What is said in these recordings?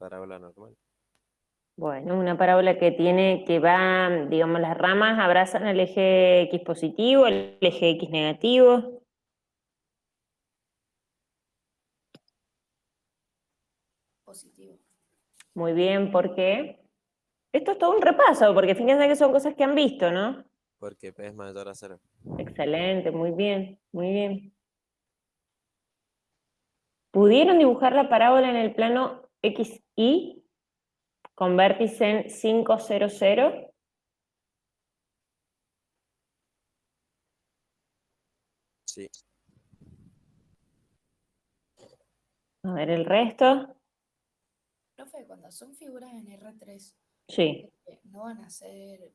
parábola normal. Bueno, una parábola que va, digamos, las ramas abrazan el eje X positivo, el eje X negativo. Positivo. Muy bien, ¿por qué? Esto es todo un repaso, porque fíjense que son cosas que han visto, ¿no? Porque P es mayor a 0. Excelente, muy bien, muy bien. ¿Pudieron dibujar la parábola en el plano XY con vértice en 5, 0, 0? Sí. A ver el resto. Profe, cuando son figuras en R3, Sí, no van a ser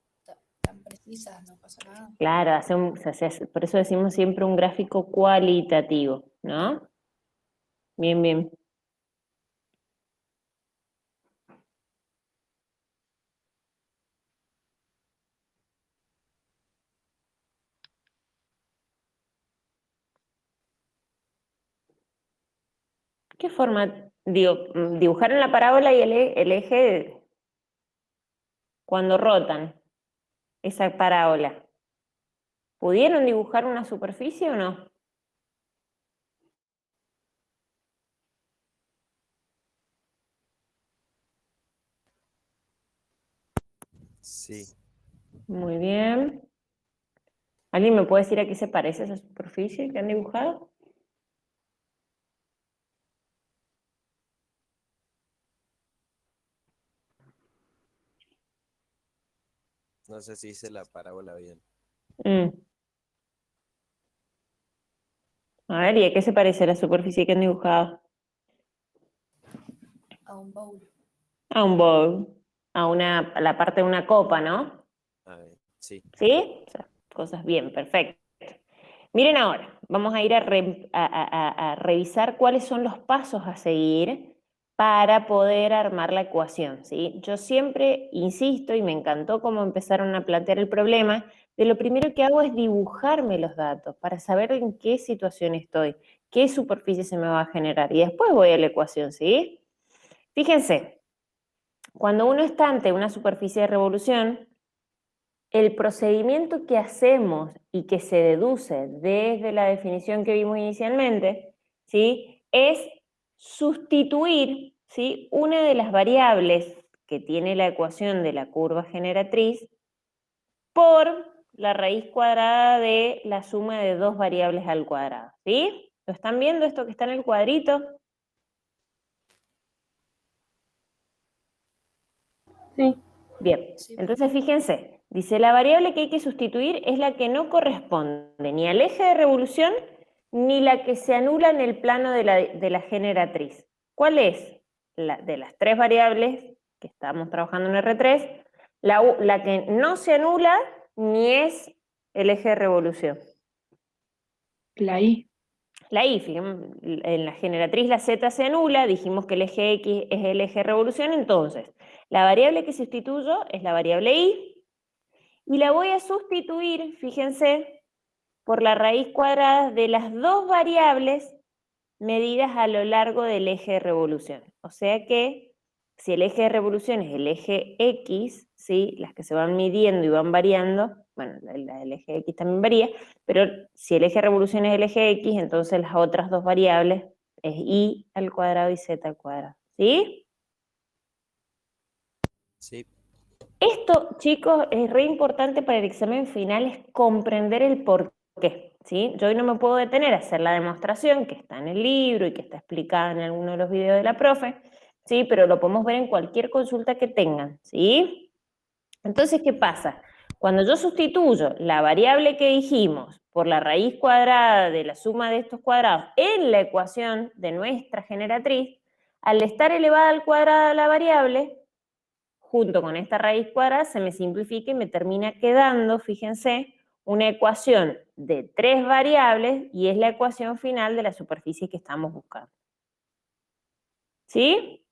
tan precisas, no pasa nada. claro, por eso decimos siempre un gráfico cualitativo, ¿no? Bien, bien. ¿Qué forma? Digo, dibujaron la parábola y el eje cuando rotan esa parábola. ¿Pudieron dibujar una superficie o no? Sí. Muy bien. ¿Alguien me puede decir a qué se parece esa superficie que han dibujado? No sé si hice la parábola bien. Mm. A ver, ¿y a qué se parece la superficie que han dibujado? A un bowl. A un bowl, a la parte de una copa, ¿no? A ver, sí. ¿Sí? O sea, cosas bien, perfecto. Miren ahora, vamos a ir a revisar cuáles son los pasos a seguir para poder armar la ecuación, ¿sí? Yo siempre insisto, y me encantó cómo empezaron a plantear el problema, de lo primero que hago es dibujarme los datos para saber en qué situación estoy, qué superficie se me va a generar, y después voy a la ecuación, ¿sí? Fíjense, cuando uno está ante una superficie de revolución, el procedimiento que hacemos y que se deduce desde la definición que vimos inicialmente, ¿sí? Es sustituir, ¿sí? Una de las variables que tiene la ecuación de la curva generatriz por la raíz cuadrada de la suma de dos variables al cuadrado, ¿sí? ¿Lo están viendo esto que está en el cuadrito? Sí. Bien, Sí, entonces fíjense, dice la variable que hay que sustituir es la que no corresponde ni al eje de revolución ni la que se anula en el plano de la generatriz. ¿Cuál es? De las tres variables que estamos trabajando en R3, la que no se anula ni es el eje de revolución. La I. La Y, en la generatriz la Z se anula, dijimos que el eje X es el eje de revolución, entonces la variable que sustituyo es la variable Y, y la voy a sustituir, fíjense, por la raíz cuadrada de las dos variables medidas a lo largo del eje de revolución. O sea que si el eje de revolución es el eje X, ¿sí? Las que se van midiendo y van variando, bueno, el eje X también varía, pero si el eje de revolución es el eje X, entonces las otras dos variables es Y al cuadrado y Z al cuadrado. ¿Sí? Sí. Esto, chicos, es re importante para el examen final, es comprender el por qué, ¿sí? Yo hoy no me puedo detener a hacer la demostración que está en el libro y que está explicada en alguno de los videos de la profe, ¿sí? Pero lo podemos ver en cualquier consulta que tengan, ¿sí? Entonces, ¿qué pasa? Cuando yo sustituyo la variable que dijimos por la raíz cuadrada de la suma de estos cuadrados en la ecuación de nuestra generatriz, al estar elevada al cuadrado la variable, junto con esta raíz cuadrada se me simplifica y me termina quedando, fíjense, una ecuación de tres variables y es la ecuación final de la superficie que estamos buscando. ¿Sí?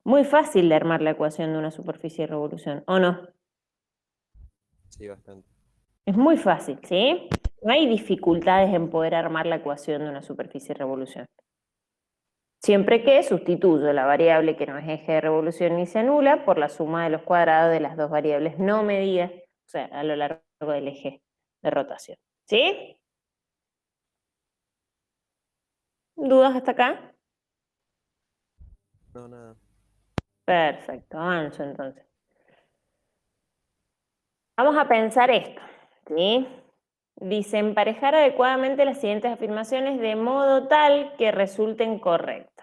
Muy fácil de armar la ecuación de una superficie de revolución, ¿o no? Sí, bastante. Es muy fácil, ¿sí? No hay dificultades en poder armar la ecuación de una superficie de revolución. Siempre que sustituyo la variable que no es eje de revolución ni se anula por la suma de los cuadrados de las dos variables no medidas, o sea, a lo largo del eje de rotación. ¿Sí? ¿Dudas hasta acá? No, nada. Perfecto, avanzo entonces. Vamos a pensar esto, ¿sí? Dice, emparejar adecuadamente las siguientes afirmaciones de modo tal que resulten correctas.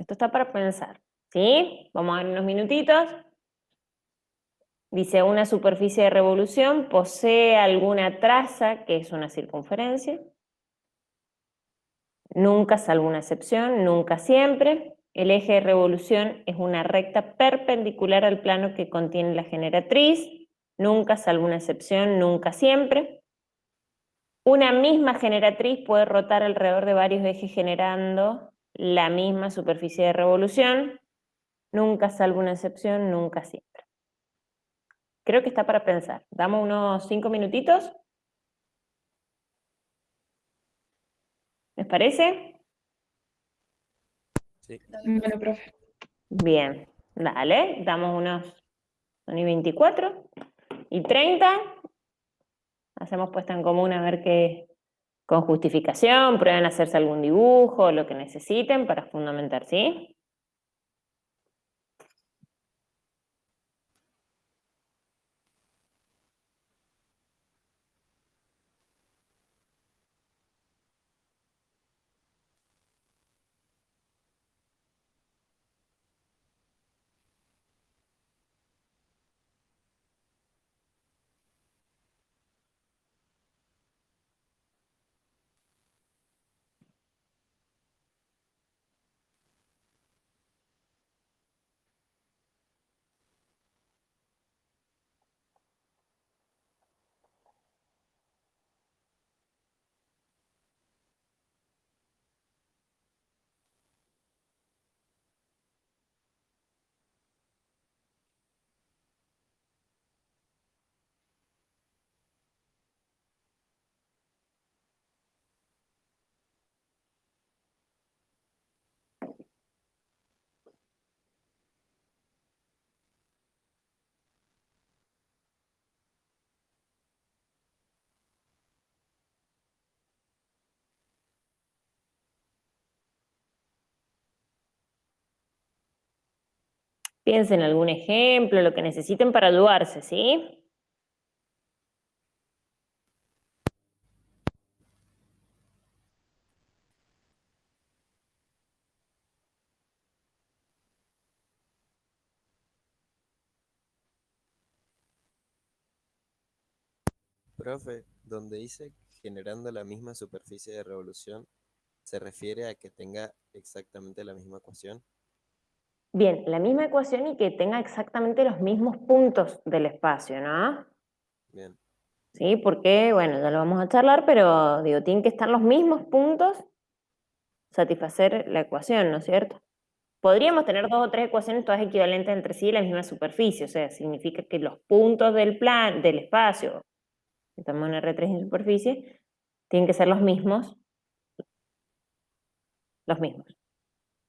Esto está para pensar, ¿sí? Vamos a ver unos minutitos. Dice, una superficie de revolución posee alguna traza que es una circunferencia. Nunca, salvo una excepción, nunca siempre. El eje de revolución es una recta perpendicular al plano que contiene la generatriz. Nunca, salvo una excepción, nunca siempre. Una misma generatriz puede rotar alrededor de varios ejes generando la misma superficie de revolución. Nunca, salvo una excepción, nunca siempre. Creo que está para pensar. Damos unos 5 minutitos. ¿Les parece? Sí. Dale, profe. Bueno, profe. Bien, dale, damos unos, son y 24 y 30. Hacemos puesta en común a ver qué, con justificación, prueben a hacerse algún dibujo, lo que necesiten para fundamentar, ¿sí? Piensen en algún ejemplo, lo que necesiten para ayudarse, ¿sí? Profe, donde dice generando la misma superficie de revolución, ¿se refiere a que tenga exactamente la misma ecuación? Bien, la misma ecuación y que tenga exactamente los mismos puntos del espacio, ¿no? Bien, ¿Sí? Porque, bueno, ya lo vamos a charlar, pero digo, tienen que estar los mismos puntos, satisfacer la ecuación, ¿no es cierto? Podríamos tener dos o tres ecuaciones todas equivalentes entre sí en la misma superficie, o sea, significa que los puntos del plan, del espacio, estamos en R3 en superficie, tienen que ser los mismos,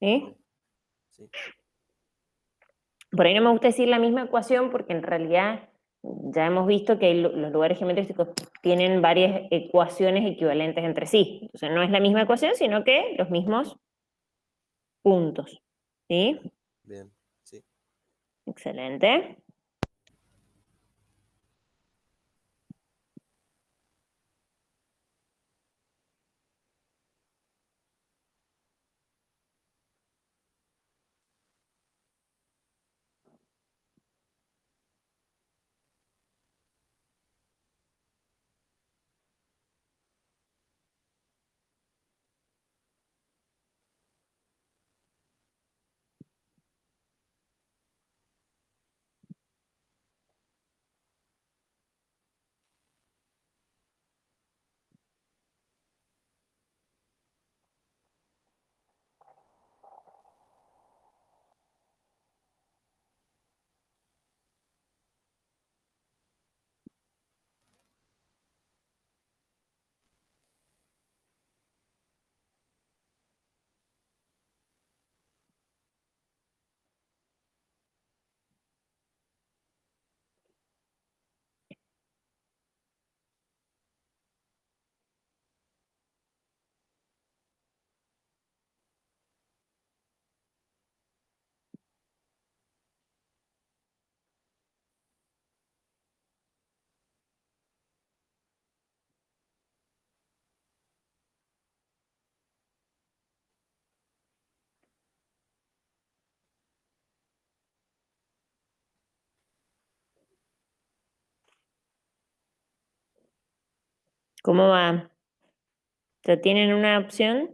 ¿sí? bien, sí, Por ahí no me gusta decir la misma ecuación porque en realidad ya hemos visto que los lugares geométricos tienen varias ecuaciones equivalentes entre sí. Entonces no es la misma ecuación, sino que los mismos puntos, ¿sí? bien, sí. Excelente. ¿Cómo va? ¿Ya tienen una opción?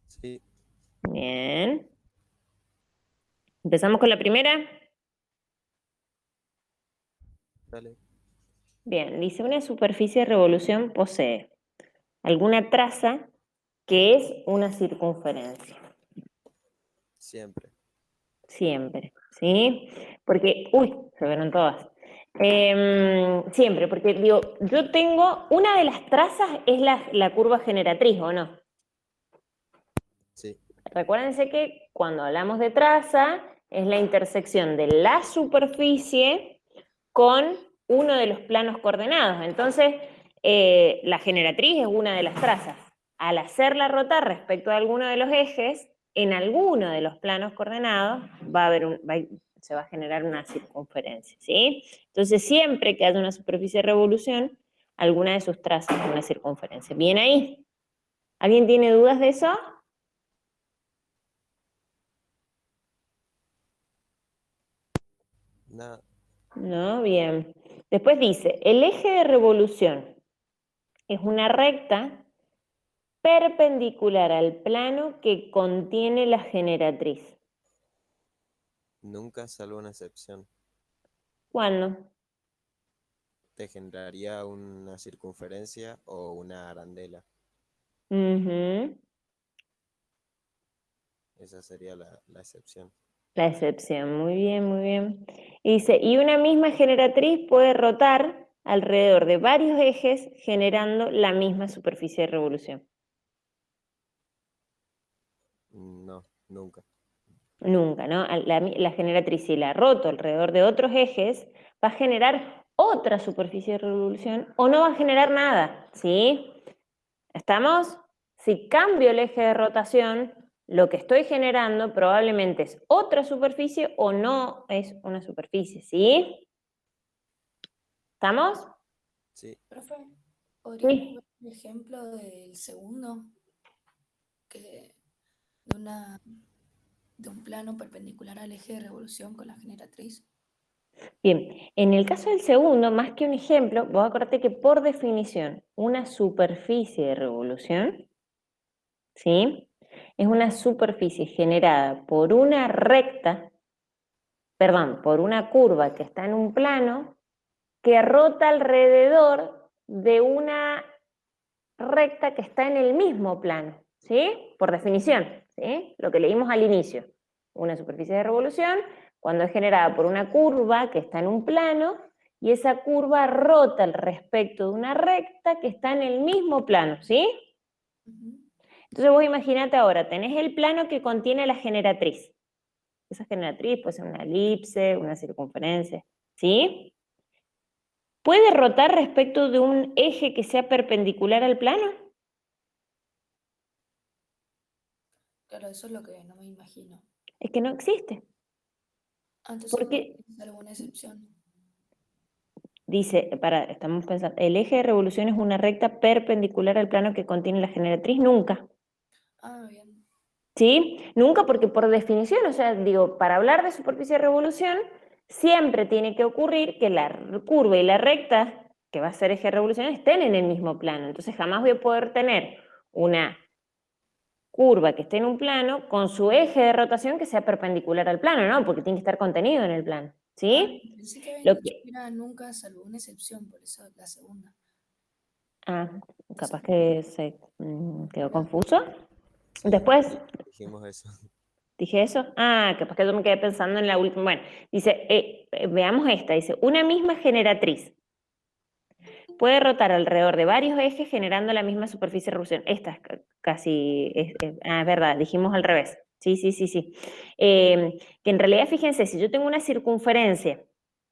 Sí, Bien. ¿Empezamos con la primera? dale. Bien, dice, una superficie de revolución posee alguna traza que es una circunferencia. Siempre. Siempre, ¿sí? Porque, uy, se vieron todas. Siempre, porque digo, yo tengo, una de las trazas es la curva generatriz, ¿o no? Sí, Recuérdense que cuando hablamos de traza, es la intersección de la superficie con uno de los planos coordenados. Entonces, la generatriz es una de las trazas. Al hacerla rotar respecto a alguno de los ejes, en alguno de los planos coordenados se va a generar una circunferencia, ¿sí? Entonces, siempre que haya una superficie de revolución, alguna de sus trazas es una circunferencia. ¿Bien ahí? ¿Alguien tiene dudas de eso? nada. No, bien. Después dice, el eje de revolución es una recta perpendicular al plano que contiene la generatriz. Nunca salvo una excepción. ¿Cuándo? Te generaría una circunferencia o una arandela. Ujú, Esa sería la excepción. la excepción, muy bien, muy bien. Y dice, y una misma generatriz puede rotar alrededor de varios ejes generando la misma superficie de revolución. No, nunca. Nunca, ¿no? La generatriz, si la roto alrededor de otros ejes, va a generar otra superficie de revolución o no va a generar nada, ¿sí? ¿Estamos? Si cambio el eje de rotación, lo que estoy generando probablemente es otra superficie o no es una superficie, ¿sí? ¿Estamos? Sí, Profe, ¿podríamos Sí. ver un ejemplo del segundo? Que de una de un plano perpendicular al eje de revolución con la generatriz. Bien, en el caso del segundo, más que un ejemplo, vos acordate que por definición, una superficie de revolución, ¿sí? Es una superficie generada por una recta, perdón, por una curva que está en un plano que rota alrededor de una recta que está en el mismo plano, ¿sí? Por definición, ¿sí? Lo que leímos al inicio. Una superficie de revolución, cuando es generada por una curva que está en un plano, y esa curva rota al respecto de una recta que está en el mismo plano, ¿sí? Ujú. Entonces vos imaginate ahora, tenés el plano que contiene la generatriz. Esa generatriz puede ser una elipse, una circunferencia, ¿sí? ¿Puede rotar respecto de un eje que sea perpendicular al plano? Claro, eso es lo que no me imagino. Es que no existe. Entonces, ¿por Porque qué es alguna excepción? dice, estamos pensando, el eje de revolución es una recta perpendicular al plano que contiene la generatriz, nunca. Ah, bien. ¿Sí? Nunca porque por definición, o sea, digo, para hablar de superficie de revolución, siempre tiene que ocurrir que la curva y la recta, que va a ser eje de revolución, estén en el mismo plano. Entonces jamás voy a poder tener una curva que esté en un plano con su eje de rotación que sea perpendicular al plano, ¿no? Porque tiene que estar contenido en el plano. Ah, ¿Sí? pensé que habían Lo dicho que, que era nunca salvo una excepción, por eso la segunda. ah, No sé. capaz que se quedó Claro. confuso. sí, Después, dijimos eso. ¿dije eso? Ah, capaz que yo me quedé pensando en la última. Bueno, dice, veamos esta, dice, una misma generatriz puede rotar alrededor de varios ejes generando la misma superficie de revolución. Esta es casi, es verdad, dijimos al revés. Sí, sí, sí, sí. Que en realidad, fíjense, si yo tengo una circunferencia,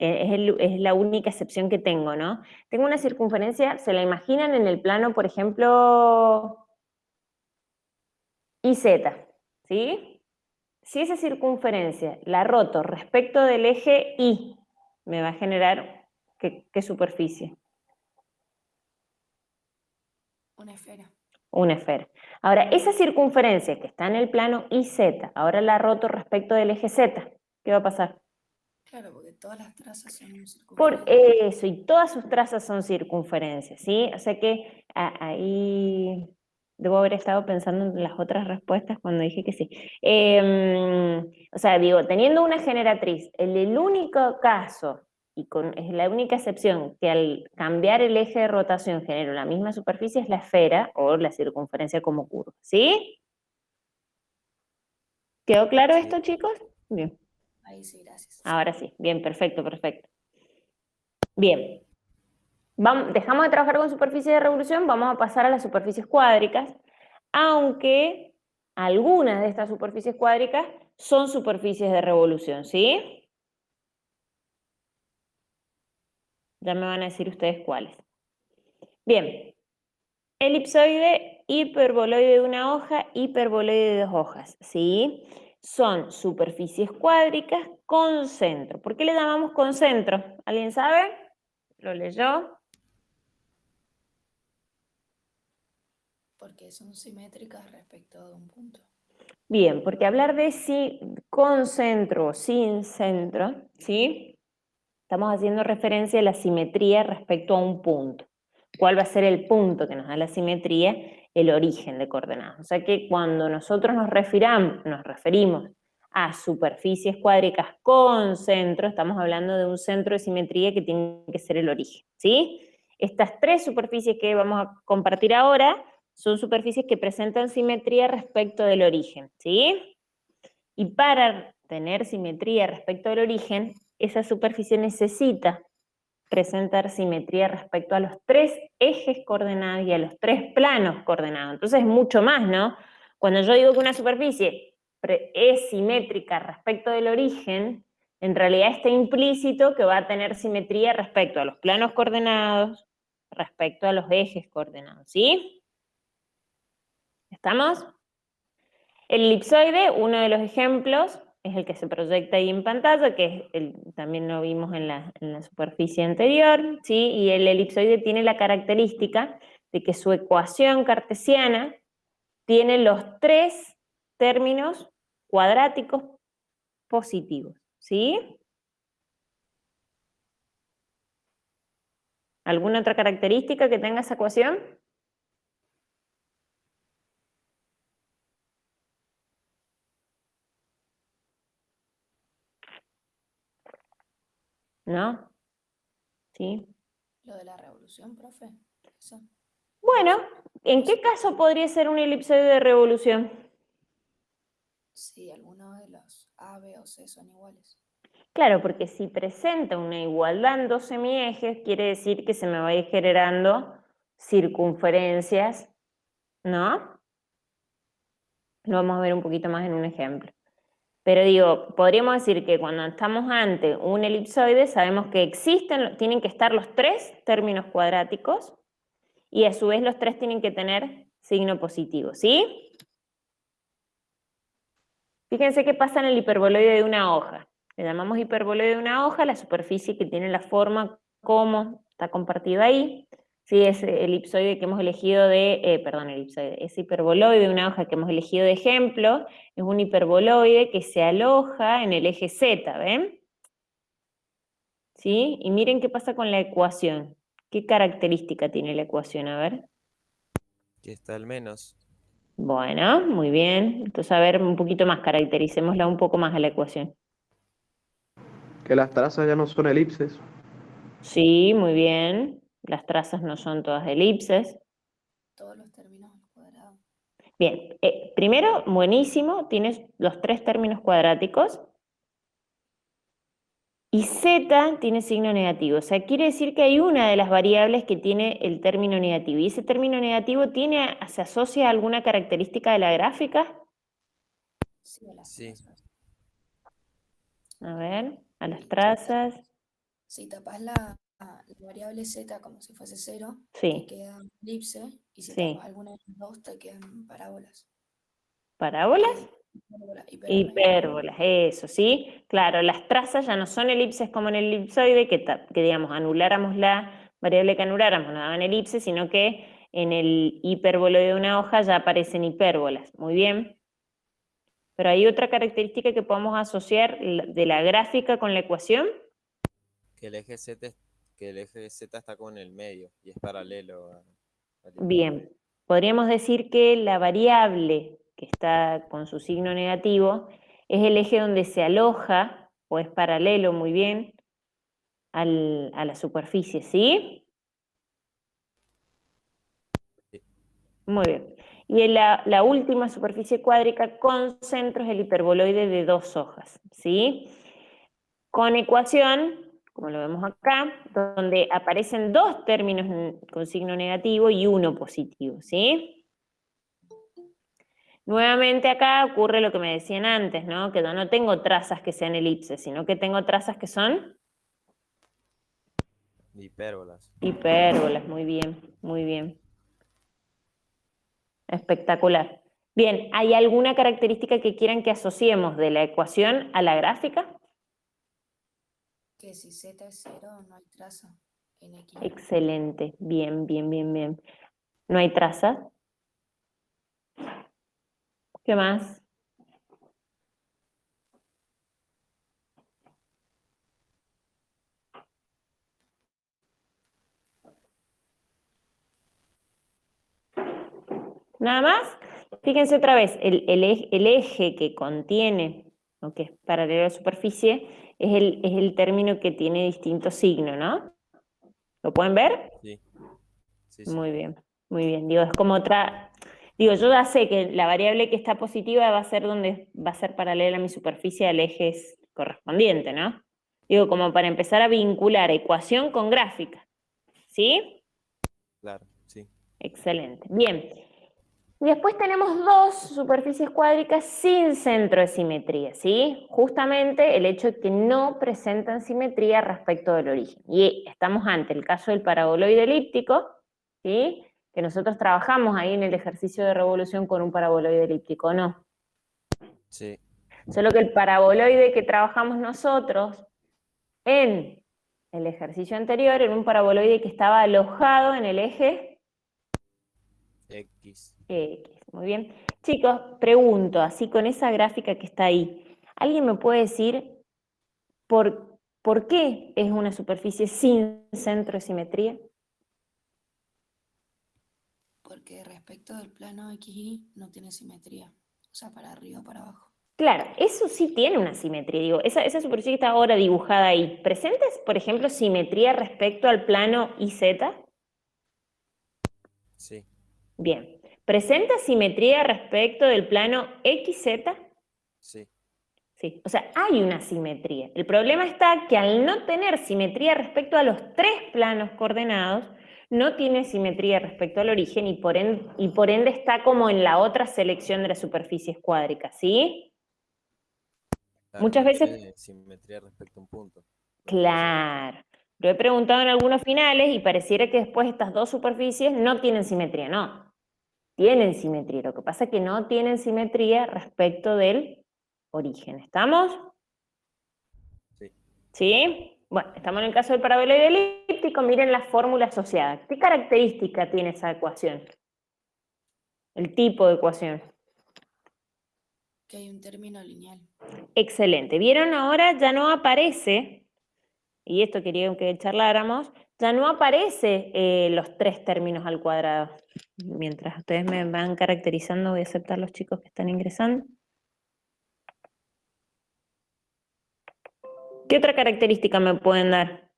es la única excepción que tengo, ¿no? Tengo una circunferencia, ¿se la imaginan en el plano, por ejemplo, IZ, ¿sí? Si esa circunferencia la roto respecto del eje Y, me va a generar, ¿qué superficie? Una esfera. Una esfera. Ahora, esa circunferencia que está en el plano IZ, ahora la roto respecto del eje Z, ¿qué va a pasar? Claro, porque todas las trazas son Por circunferencias. eso, y todas sus trazas son circunferencias, ¿sí? O sea que ahí debo haber estado pensando en las otras respuestas cuando dije que sí. O sea, digo, teniendo una generatriz, el único caso, es la única excepción, que al cambiar el eje de rotación genera la misma superficie es la esfera o la circunferencia como curva, ¿sí? ¿Quedó claro Sí, esto, chicos? Bien, Ahí sí, gracias. ahora sí, bien, perfecto, perfecto. Bien. Dejamos de trabajar con superficies de revolución, vamos a pasar a las superficies cuádricas, aunque algunas de estas superficies cuádricas son superficies de revolución, ¿sí? Ya me van a decir ustedes cuáles. Bien, elipsoide, hiperboloide de una hoja, hiperboloide de dos hojas, ¿sí? Son superficies cuádricas con centro. ¿Por qué le llamamos con centro? ¿Alguien sabe? ¿Lo leyó? Porque son simétricas respecto de un punto. Bien, porque hablar de si con centro o sin centro, ¿sí? Estamos haciendo referencia a la simetría respecto a un punto. ¿Cuál va a ser el punto que nos da la simetría? El origen de coordenadas. O sea que cuando nosotros nos referimos a superficies cuádricas con centro, estamos hablando de un centro de simetría que tiene que ser el origen, ¿sí? Estas tres superficies que vamos a compartir ahora son superficies que presentan simetría respecto del origen, ¿sí? Y para tener simetría respecto al origen, esa superficie necesita presentar simetría respecto a los tres ejes coordenados y a los tres planos coordenados. Entonces es mucho más, ¿no? Cuando yo digo que una superficie es simétrica respecto del origen, en realidad está implícito que va a tener simetría respecto a los planos coordenados, respecto a los ejes coordenados, ¿sí? ¿Estamos? El elipsoide, uno de los ejemplos, es el que se proyecta ahí en pantalla, que también lo vimos en la superficie anterior, ¿sí? Y el elipsoide tiene la característica de que su ecuación cartesiana tiene los tres términos cuadráticos positivos, ¿sí? ¿Alguna otra característica que tenga esa ecuación? ¿No? ¿Sí? Lo de la revolución, profe. Eso. Bueno, ¿en qué caso podría ser un elipsoide de revolución? Si alguno de los A, B o C son iguales. Claro, porque si presenta una igualdad en dos semiejes, quiere decir que se me va a ir generando circunferencias, ¿no? Lo vamos a ver un poquito más en un ejemplo. Pero digo, podríamos decir que cuando estamos ante un elipsoide, sabemos que tienen que estar los tres términos cuadráticos y a su vez los tres tienen que tener signo positivo, ¿sí? Fíjense qué pasa en el hiperboloide de una hoja. Le llamamos hiperboloide de una hoja la superficie que tiene la forma como está compartida ahí. Sí, es elipsoide que hemos elegido es hiperboloide de una hoja que hemos elegido de ejemplo, es un hiperboloide que se aloja en el eje Z, ¿ven? ¿Sí? Y miren qué pasa con la ecuación. ¿Qué característica tiene la ecuación? A ver. que está al menos. Bueno, muy bien. Entonces, a ver, un poquito más, caractericémosla un poco más a la ecuación. Que las trazas ya no son elipses. Sí, muy bien. Las trazas no son todas elipses. Todos los términos al cuadrado. Bien, primero, buenísimo, tienes los tres términos cuadráticos y z tiene signo negativo. O sea, quiere decir que hay una de las variables que tiene el término negativo. ¿Y ese término negativo se asocia a alguna característica de la gráfica? Sí, a las Sí, trazas. A ver, a las Y trazas. si tapas la variable z como si fuese cero, te Sí, queda elipse. Y si tapas sí. alguna de las dos, te quedan parábolas. ¿Parábolas? Hipérbolas. Hipérbolas, eso, ¿sí? Claro, las trazas ya no son elipses como en el elipsoide, que digamos, anuláramos la variable que anuláramos, no daban elipses, sino que en el hipérbolo de una hoja ya aparecen hipérbolas. Muy bien. Pero hay otra característica que podemos asociar de la gráfica con la ecuación. Que que el eje Z está con el medio y es paralelo al Y. Bien, podríamos decir que la variable que está con su signo negativo es el eje donde se aloja, o es paralelo, muy bien, a la superficie, ¿sí? Sí. Muy bien. Y en la última superficie cuádrica con centro es el hiperboloide de 2 hojas, ¿sí? Con ecuación, como lo vemos acá, donde aparecen 2 términos con signo negativo y uno positivo, ¿sí? Nuevamente acá ocurre lo que me decían antes, ¿no? Que no tengo trazas que sean elipses, sino que tengo trazas que son Hipérbolas. hipérbolas. Muy bien, muy bien. Espectacular. Bien, ¿hay alguna característica que quieran que asociemos de la ecuación a la gráfica? Que si Z es 0, no hay traza en X. Excelente, bien, bien, bien, bien. ¿No hay traza? ¿Qué más? ¿Nada más? Fíjense otra vez, el eje que contiene, o que es paralelo a la superficie, es el término que tiene distinto signo, ¿no? ¿Lo pueden ver? Sí, sí, sí. Muy bien, muy bien. Digo, es como otra. Digo, yo ya sé que la variable que está positiva va a ser donde va a ser paralela a mi superficie al eje correspondiente, ¿no? Digo, como para empezar a vincular ecuación con gráfica. ¿Sí? Claro, sí. Excelente. Bien. Y después tenemos 2 superficies cuádricas sin centro de simetría, ¿sí? Justamente el hecho de que no presentan simetría respecto del origen. Y estamos ante el caso del paraboloide elíptico, ¿sí? Que nosotros trabajamos ahí en el ejercicio de revolución con un paraboloide elíptico, ¿no? Sí, Solo que el paraboloide que trabajamos nosotros en el ejercicio anterior era un paraboloide que estaba alojado en el eje X. X. Muy bien. Chicos, pregunto, así con esa gráfica que está ahí, ¿alguien me puede decir por qué es una superficie sin centro de simetría? Porque respecto del plano XY no tiene simetría. O sea, para arriba o para abajo. Claro, eso sí tiene una simetría, digo, esa superficie que está ahora dibujada ahí, ¿presentes, por ejemplo, simetría respecto al plano IZ? Sí, Bien. ¿Presenta simetría respecto del plano XZ? sí. Sí, o sea, hay una simetría. El problema está que al no tener simetría respecto a los 3 planos coordenados, no tiene simetría respecto al origen y por ende está como en la otra selección de las superficies cuádricas, ¿sí? Claro, Muchas no veces, tiene simetría respecto a un punto. claro, lo he preguntado en algunos finales y pareciera que después estas 2 superficies no tienen simetría, no, tienen simetría. Lo que pasa es que no tienen simetría respecto del origen. ¿Estamos? Sí. ¿Sí? Bueno, estamos en el caso del paraboloide elíptico, miren la fórmula asociada. ¿Qué característica tiene esa ecuación? El tipo de ecuación. Que hay un término lineal. Excelente. ¿Vieron ahora? Ya no aparece, y esto quería que charláramos, ya no aparece los 3 términos al cuadrado. Mientras ustedes me van caracterizando, voy a aceptar los chicos que están ingresando. ¿Qué otra característica me pueden dar?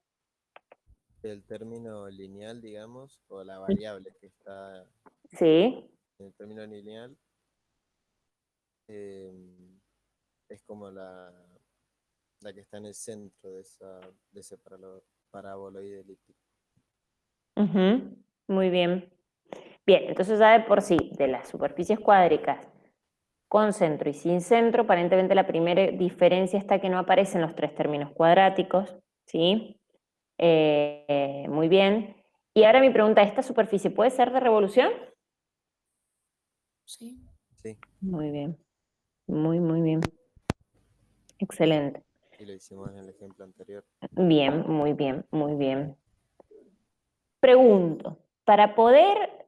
El término lineal, digamos, o la variable que está Sí. en el término lineal, eh, es como la que está en el centro de ese paraboloide elíptico. Ujú, muy bien. Bien, entonces ya de por sí, de las superficies cuádricas con centro y sin centro, aparentemente la primera diferencia está que no aparecen los 3 términos cuadráticos, ¿sí? Muy bien. Y ahora mi pregunta, ¿esta superficie puede ser de revolución? ¿Sí? Sí, Muy bien, muy, muy bien. Excelente. y lo hicimos en el ejemplo anterior. Bien, muy bien, muy bien. Pregunto, para poder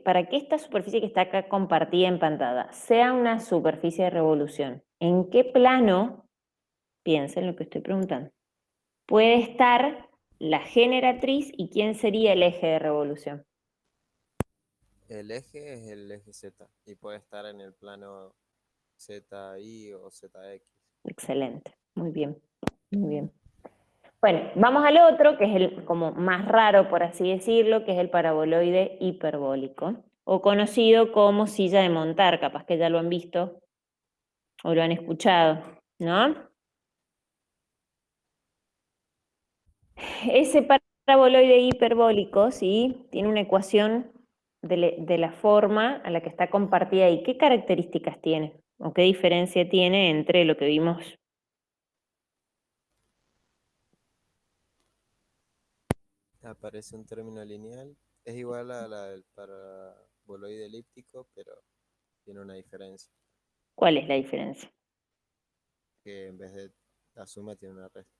para que esta superficie que está acá compartida en pantalla sea una superficie de revolución, ¿en qué plano, piensen lo que estoy preguntando, puede estar la generatriz y quién sería el eje de revolución? El eje es el eje Z y puede estar en el plano ZY o ZX. Excelente, muy bien, muy bien. Bueno, vamos al otro, que es el como más raro, por así decirlo, que es el paraboloide hiperbólico, o conocido como silla de montar, capaz que ya lo han visto o lo han escuchado, ¿no? Ese paraboloide hiperbólico, ¿sí? Tiene una ecuación de la forma a la que está compartida ahí. ¿Qué características tiene? ¿O qué diferencia tiene entre lo que vimos? Aparece un término lineal. Es igual a la del paraboloide elíptico, pero tiene una diferencia, ¿Cuál es la diferencia? que en vez de la suma tiene una resta.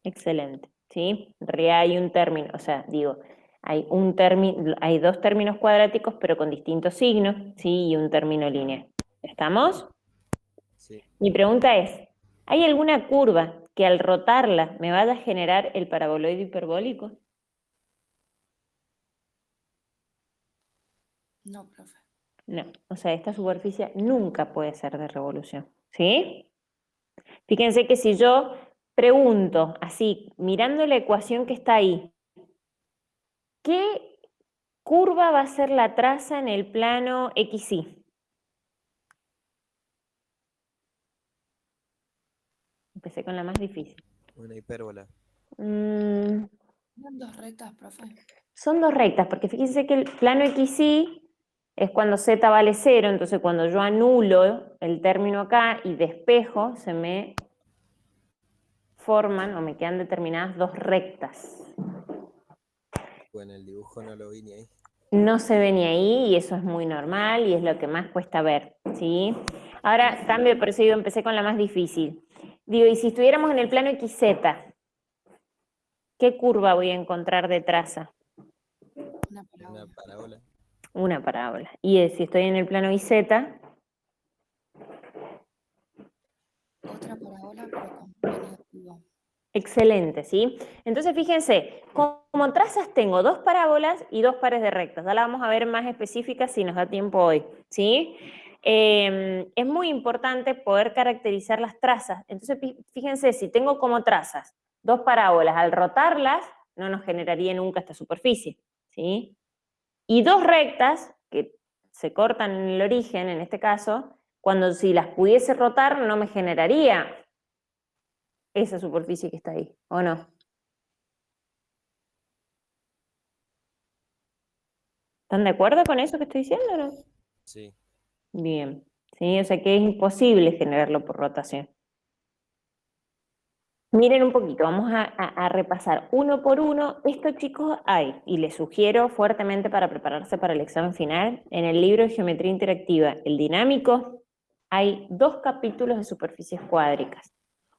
Excelente, ¿sí? En realidad hay un término, o sea, digo, hay dos términos cuadráticos, pero con distintos signos, ¿sí? Y un término lineal. ¿Estamos? Sí, Mi pregunta es, ¿hay alguna curva que al rotarla me vaya a generar el paraboloide hiperbólico? No, profe. No, o sea, esta superficie nunca puede ser de revolución, ¿sí? Fíjense que si yo pregunto así, mirando la ecuación que está ahí, ¿qué curva va a ser la traza en el plano XY? Empecé con la más difícil. una hipérbola. Mm, ¿Eran dos rectas, profe? son dos rectas, porque fíjense que el plano XY es cuando z vale 0, entonces cuando yo anulo el término acá y despejo, se me forman o me quedan determinadas dos rectas. Bueno, el dibujo no lo vi ni ahí. No se ve ni ahí y eso es muy normal y es lo que más cuesta ver, ¿sí? Ahora, cambio, por eso digo, empecé con la más difícil. Digo, y si estuviéramos en el plano XZ, ¿qué curva voy a encontrar de traza? Una Una parábola. parábola. Una parábola. Y si estoy en el plano YZ, Otra parábola, pero con plano negativo. excelente, ¿sí? Entonces, fíjense, como trazas tengo dos parábolas y dos pares de rectas. Ya la vamos a ver más específicas si nos da tiempo hoy, ¿sí? Es muy importante poder caracterizar las trazas. Entonces, fíjense, si tengo como trazas dos parábolas, al rotarlas, no nos generaría nunca esta superficie, ¿sí? Y dos rectas, que se cortan en el origen, en este caso, cuando si las pudiese rotar, no me generaría esa superficie que está ahí, ¿o no? ¿Están de acuerdo con eso que estoy diciendo o no? Sí, Bien, ¿sí? O sea que es imposible generarlo por rotación. Miren un poquito, vamos a repasar uno por uno. Esto, chicos, hay, y les sugiero fuertemente para prepararse para el examen final, en el libro de Geometría Interactiva, el dinámico, hay dos capítulos de superficies cuádricas.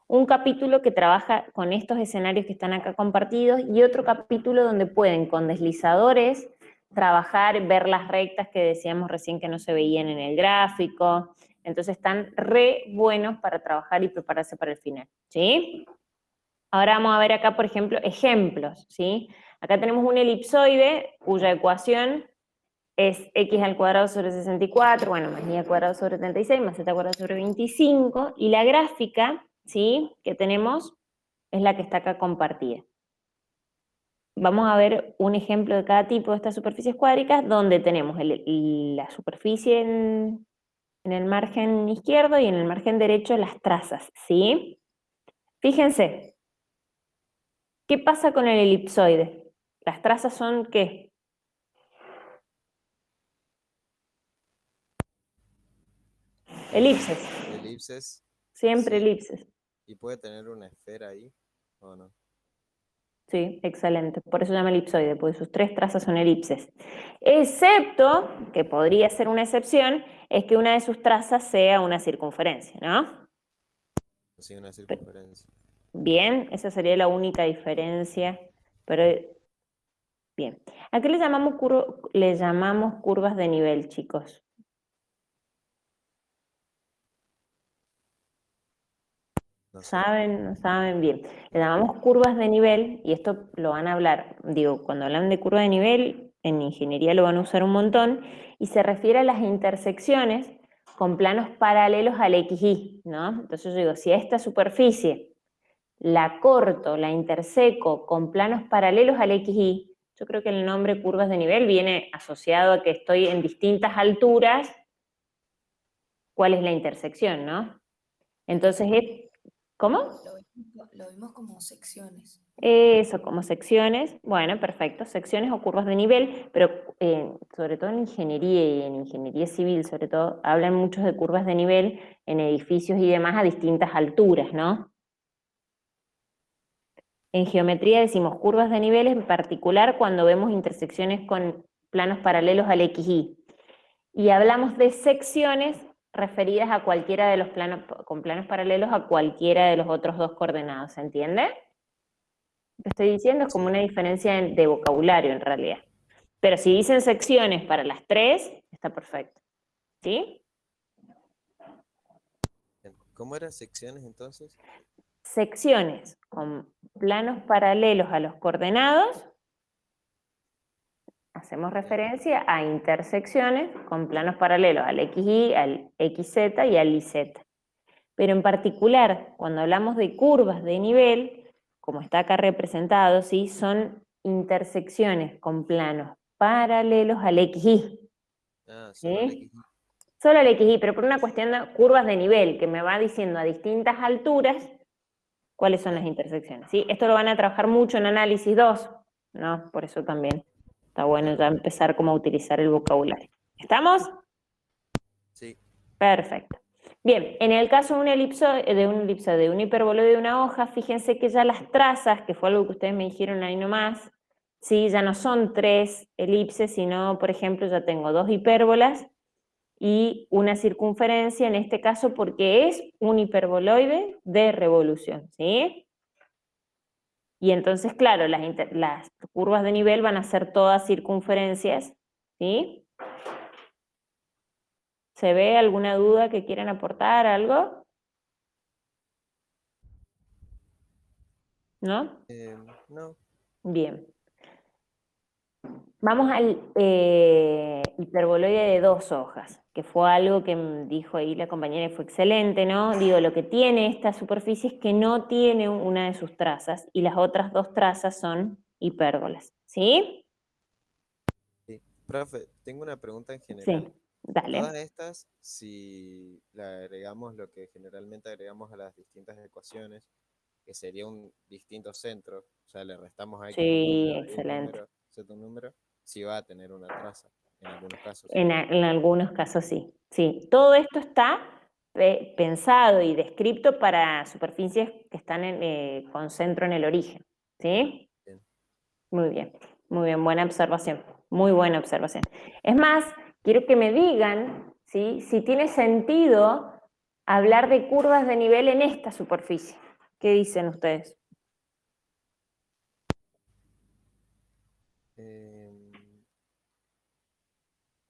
Un capítulo que trabaja con estos escenarios que están acá compartidos y otro capítulo donde pueden con deslizadores trabajar, ver las rectas que decíamos recién que no se veían en el gráfico. Entonces están re buenos para trabajar y prepararse para el final, ¿sí? Ahora vamos a ver acá, por ejemplo, ejemplos, ¿sí? Acá tenemos un elipsoide cuya ecuación es x al cuadrado sobre 64, bueno, más y al cuadrado sobre 36, más z al cuadrado sobre 25, y la gráfica, ¿sí?, que tenemos es la que está acá compartida. Vamos a ver un ejemplo de cada tipo de estas superficies cuádricas, donde tenemos la superficie en el margen izquierdo y en el margen derecho las trazas, ¿sí? Fíjense, ¿qué pasa con el elipsoide? Las trazas son, ¿qué? Elipses, elipses. siempre Sí, elipses. y puede tener una esfera ahí, ¿o no? Sí, excelente. Por eso se llama elipsoide, porque sus tres trazas son elipses. Excepto, que podría ser una excepción, es que una de sus trazas sea una circunferencia, ¿no? Sí, una circunferencia. Bien, esa sería la única diferencia, pero Bien. ¿A qué le llamamos curvas de nivel, chicos? No sé. ¿Saben? ¿No saben? Bien. Le llamamos curvas de nivel, y esto lo van a hablar, digo, cuando hablan de curva de nivel, en ingeniería lo van a usar un montón, y se refiere a las intersecciones con planos paralelos al XY, ¿no? Entonces yo digo, si a esta superficie la corto, la interseco con planos paralelos al XY, yo creo que el nombre curvas de nivel viene asociado a que estoy en distintas alturas, ¿cuál es la intersección, no? Entonces, ¿cómo? Lo vimos como secciones. Eso, como secciones, bueno, perfecto, secciones o curvas de nivel, pero sobre todo en ingeniería y en ingeniería civil, sobre todo, hablan muchos de curvas de nivel en edificios y demás a distintas alturas, ¿no? En geometría decimos curvas de nivel en particular cuando vemos intersecciones con planos paralelos al XY. Y hablamos de secciones referidas a cualquiera de los planos, con planos paralelos a cualquiera de los otros dos coordenados, ¿se entiende? Lo que estoy diciendo es como una Sí. diferencia de vocabulario en realidad. Pero si dicen secciones para las tres, está perfecto. ¿Sí? Bien. ¿Cómo eran secciones entonces? Secciones con planos paralelos a los coordenados, hacemos Bien. referencia a intersecciones con planos paralelos al XY, al XZ y al YZ. Pero en particular, cuando hablamos de curvas de nivel, como está acá representado, ¿sí? Son intersecciones con planos paralelos al XY. Ah, solo el ¿Sí? X. Solo al XY, pero por una cuestión de curvas de nivel, que me va diciendo a distintas alturas cuáles son las Claro. intersecciones. ¿Sí? Esto lo van a trabajar mucho en análisis 2, ¿no? Por eso también está bueno Claro. ya empezar como a utilizar el vocabulario. ¿Estamos? Sí. Perfecto. Bien, en el caso de de un hiperboloide de una hoja, fíjense que ya las trazas, que fue algo que ustedes me dijeron ahí nomás, ¿sí? Ya no son 3 elipses, sino, por ejemplo, ya tengo 2 hipérbolas y una circunferencia, en este caso porque es un hiperboloide de revolución, ¿sí? Y entonces, claro, las curvas de nivel van a ser todas circunferencias, ¿sí? ¿Se ve alguna duda que quieran aportar, algo? ¿No? No. Bien. Vamos al hiperboloide de 2 hojas, que fue algo que dijo ahí la compañera y fue excelente, ¿no? Digo, lo que tiene esta superficie es que no tiene una de sus trazas y las otras 2 trazas son hipérbolas, ¿sí? Sí. Profe, tengo una pregunta en Sí, general. dale. Todas estas, si le agregamos lo que generalmente agregamos a las distintas ecuaciones, que sería un distinto centro, o sea, le restamos a X un Sí, número, Y un excelente. número, Z un número, sí va a tener una traza, en algunos casos. En algunos casos sí, sí. Todo esto está pensado y descrito para superficies que están con centro en el origen, ¿sí? Bien. Muy bien, buena observación, muy buena observación. Es más, quiero que me digan, ¿sí? Si tiene sentido hablar de curvas de nivel en esta superficie. ¿Qué dicen ustedes? Em,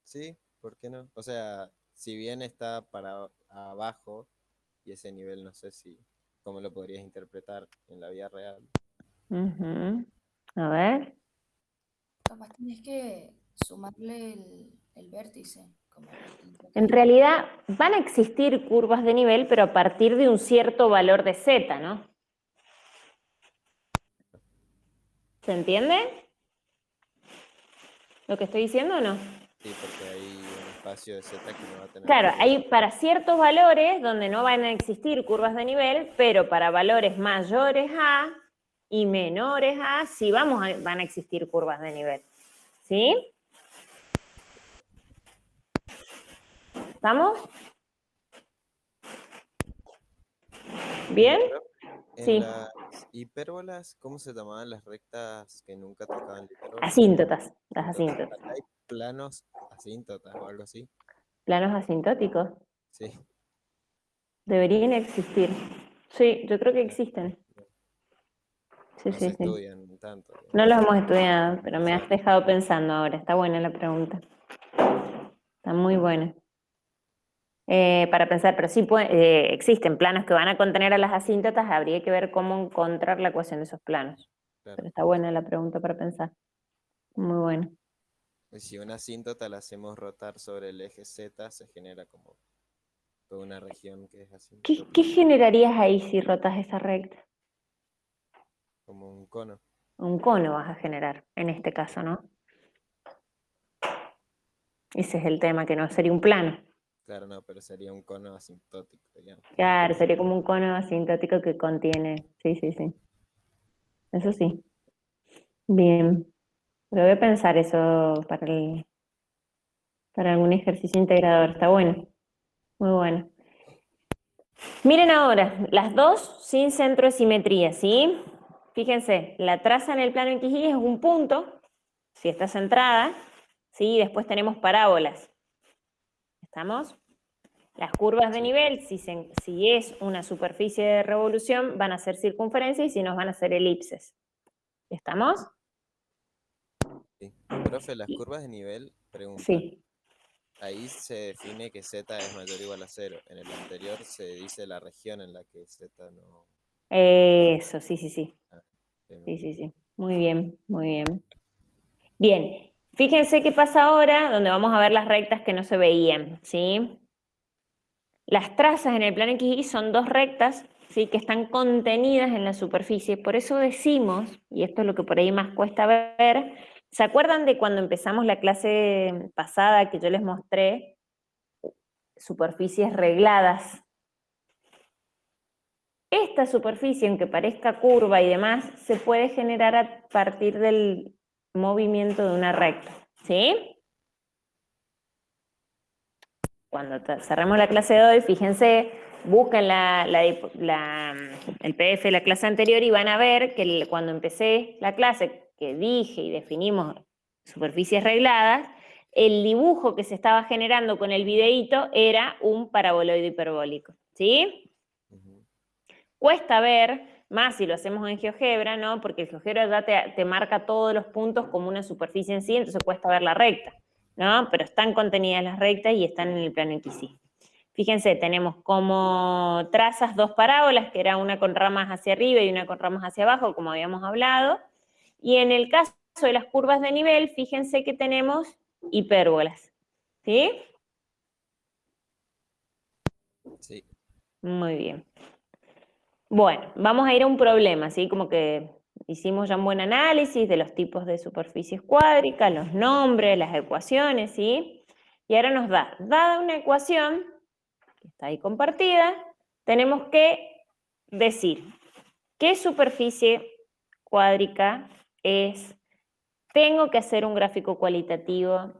sí, ¿por qué no? O sea, si bien está para abajo, y ese nivel no sé si, cómo lo podrías interpretar en la vida real. Ujú. A ver. Capaz tenés que sumarle el vértice, como distinto En acá. realidad van a existir curvas de nivel, pero a partir de un cierto valor de z, ¿no? ¿Se entiende lo que estoy diciendo o no? Sí, porque hay un espacio de Z que no va a tener Claro, valor. hay para ciertos valores donde no van a existir curvas de nivel, pero para valores mayores a y menores a, sí van a existir curvas de nivel. ¿Sí? ¿Estamos? ¿Bien? Profe, en Sí. las hipérbolas, ¿cómo se llamaban las rectas que nunca tocaban la hipérbola? Asíntotas, las Asíntotas. asíntotas. Acá hay planos asíntotas o algo así. Planos asintóticos Sí. deberían existir. Sí, yo creo que Ah, existen. Sí, no se sí, sí. estudian tanto. No los hemos estudiado, pero me has Exacto. dejado pensando ahora. Está buena la pregunta. Está muy buena. Para pensar, pero sí existen planos que van a contener a las asíntotas, habría que ver cómo encontrar la ecuación de esos planos. Claro. Pero está buena la pregunta para pensar. Muy buena. Y si una asíntota la hacemos rotar sobre el eje Z, se genera como toda una región que es así, ¿Qué generarías ahí si rotas esa recta? como un cono. Un cono vas a generar, en este caso, ¿no? Ese es el tema, que no sería un plano. Claro, no, pero sería un cono asintótico, digamos. Claro, sería como un cono asintótico que contiene. Sí, sí, sí. Eso sí. Bien. Pero voy a pensar eso para algún ejercicio integrador. Está bueno. Muy bueno. Miren ahora, las dos sin centro de simetría, ¿sí? Fíjense, la traza en el plano XY es un punto, si está centrada, ¿sí? Después tenemos parábolas. ¿Estamos? Las curvas de Sí. nivel, si es una superficie de revolución, van a ser circunferencias y si no van a ser elipses. ¿Estamos? Sí. Profe, las curvas de nivel, pregunta. Sí. Ahí se define que Z es mayor o igual a 0. En el anterior se dice la región en la que Z no... Eso, sí, sí, sí. Ah, bien, Sí, bien. sí, sí. Muy bien, muy bien. Bien, fíjense qué pasa ahora, donde vamos a ver las rectas que no se veían, ¿sí? Las trazas en el plano XY son dos rectas, ¿sí? Que están contenidas en la superficie. Por eso decimos, y esto es lo que por ahí más cuesta ver, ¿se acuerdan de cuando empezamos la clase pasada que yo les mostré superficies regladas? Esta superficie, aunque parezca curva y demás, se puede generar a partir del movimiento de una recta, ¿sí? Cuando cerremos la clase de hoy, fíjense, busquen el PDF de la clase anterior y van a ver que cuando empecé la clase, que dije y definimos superficies regladas, el dibujo que se estaba generando con el videíto era un paraboloide hiperbólico, ¿sí? Ujú. Cuesta ver, más si lo hacemos en GeoGebra, ¿no? Porque el GeoGebra ya te marca todos los puntos como una superficie en sí, entonces cuesta ver la recta, ¿no? Pero están contenidas las rectas y están en el plano XY. Fíjense, tenemos como trazas dos parábolas, que era una con ramas hacia arriba y una con ramas hacia abajo, como habíamos hablado. Y en el caso de las curvas de nivel, fíjense que tenemos hipérbolas, ¿sí? Sí. Muy bien. Bueno, vamos a ir a un problema, ¿sí? Como que hicimos ya un buen análisis de los tipos de superficies cuádricas, los nombres, las ecuaciones, ¿sí? Y ahora nos dada una ecuación, que está ahí compartida, tenemos que decir qué superficie cuádrica es, tengo que hacer un gráfico cualitativo,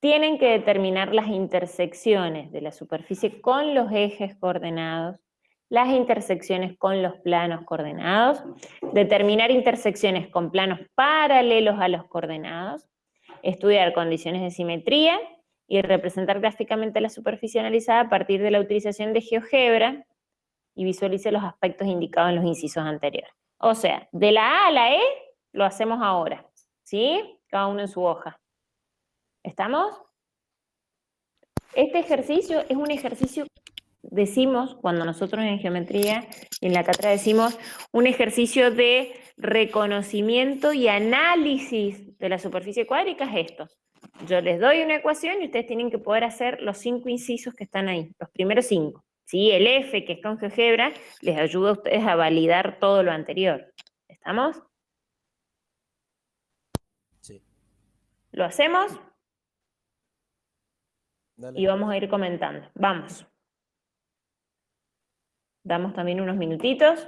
tienen que determinar las intersecciones de la superficie con los ejes coordenados, las intersecciones con los planos coordenados, determinar intersecciones con planos paralelos a los coordenados, estudiar condiciones de simetría y representar gráficamente la superficie analizada a partir de la utilización de GeoGebra y visualice los aspectos indicados en los incisos anteriores. O sea, de la A a la E lo hacemos ahora, ¿sí? Cada uno en su hoja. ¿Estamos? Este ejercicio es un ejercicio, decimos, cuando nosotros en geometría y en la cátedra decimos, un ejercicio de reconocimiento y análisis de la superficie cuádrica es esto. Yo les doy una ecuación y ustedes tienen que poder hacer los 5 incisos que están ahí, los primeros 5. ¿Sí? El F, que es con GeoGebra, les ayuda a ustedes a validar todo lo anterior. ¿Estamos? Sí. ¿Lo hacemos? Dale. Y vamos a ir comentando. Vamos. Damos también unos minutitos.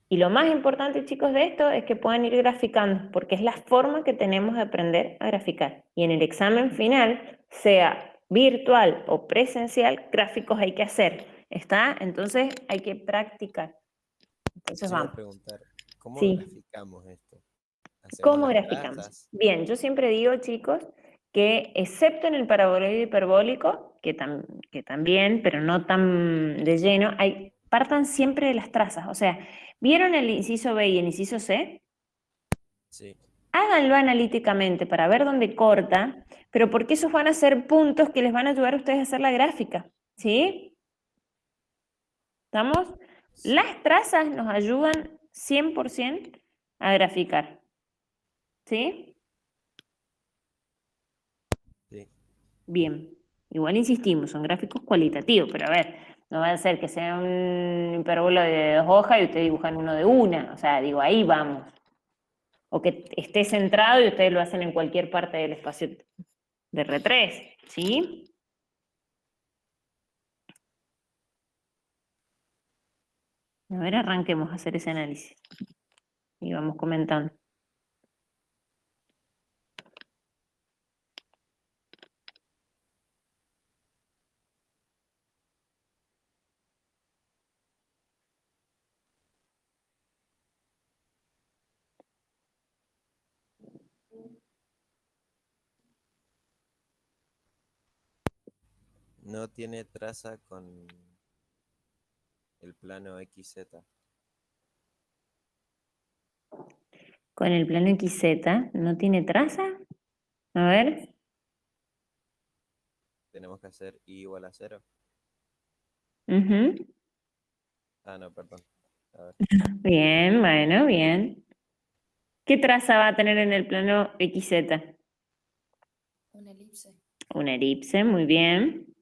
Y lo más importante, chicos, de esto es que puedan ir graficando, porque es la forma que tenemos de aprender a graficar. Y en el examen final, sea virtual o presencial, gráficos hay que hacer. ¿Está? Entonces hay que practicar. Entonces Yo iba a vamos. preguntar, ¿cómo Sí. graficamos esto? ¿Hacemos ¿Cómo las graficamos? trazas? Bien, yo siempre digo, chicos, que excepto en el paraboloide hiperbólico, que también, pero no tan de lleno, hay partan siempre de las trazas. O sea, ¿vieron el inciso B y el inciso C? Sí, Háganlo analíticamente para ver dónde corta, pero porque esos van a ser puntos que les van a ayudar a ustedes a hacer la gráfica, ¿sí? ¿Estamos? sí, Las trazas nos ayudan 100% a graficar, ¿sí? sí. Bien. Igual insistimos, son gráficos cualitativos, pero a ver, no va a ser que sea un hipérbolo de 2 hojas y ustedes dibujan uno de una, o sea, digo, ahí vamos. O que esté centrado y ustedes lo hacen en cualquier parte del espacio de R3, ¿sí? A ver, arranquemos a hacer ese análisis. Y vamos comentando. No tiene traza con el plano XZ. Con el plano XZ, ¿no tiene traza? A ver. Tenemos que hacer I igual a 0. Ujú. Ah, no, perdón. A ver, Bien, bueno, bien. ¿Qué traza va a tener en el plano XZ? Una elipse. Una elipse, muy bien.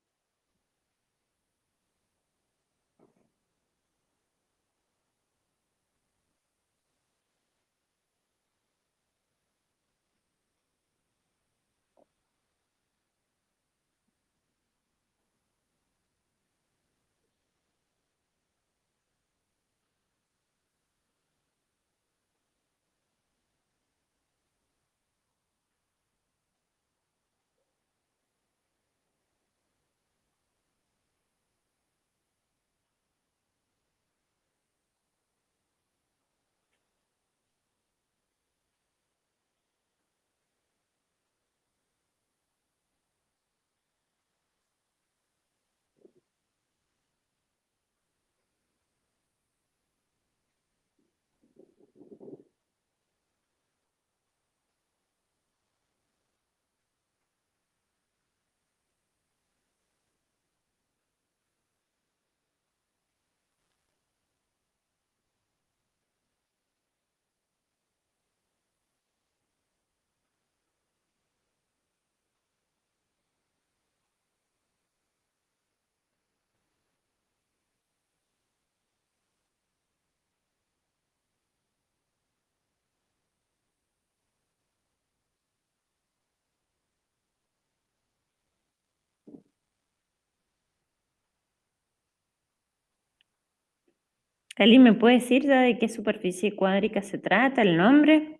¿Alguien me puede decir ya de qué superficie cuádrica se trata, el nombre?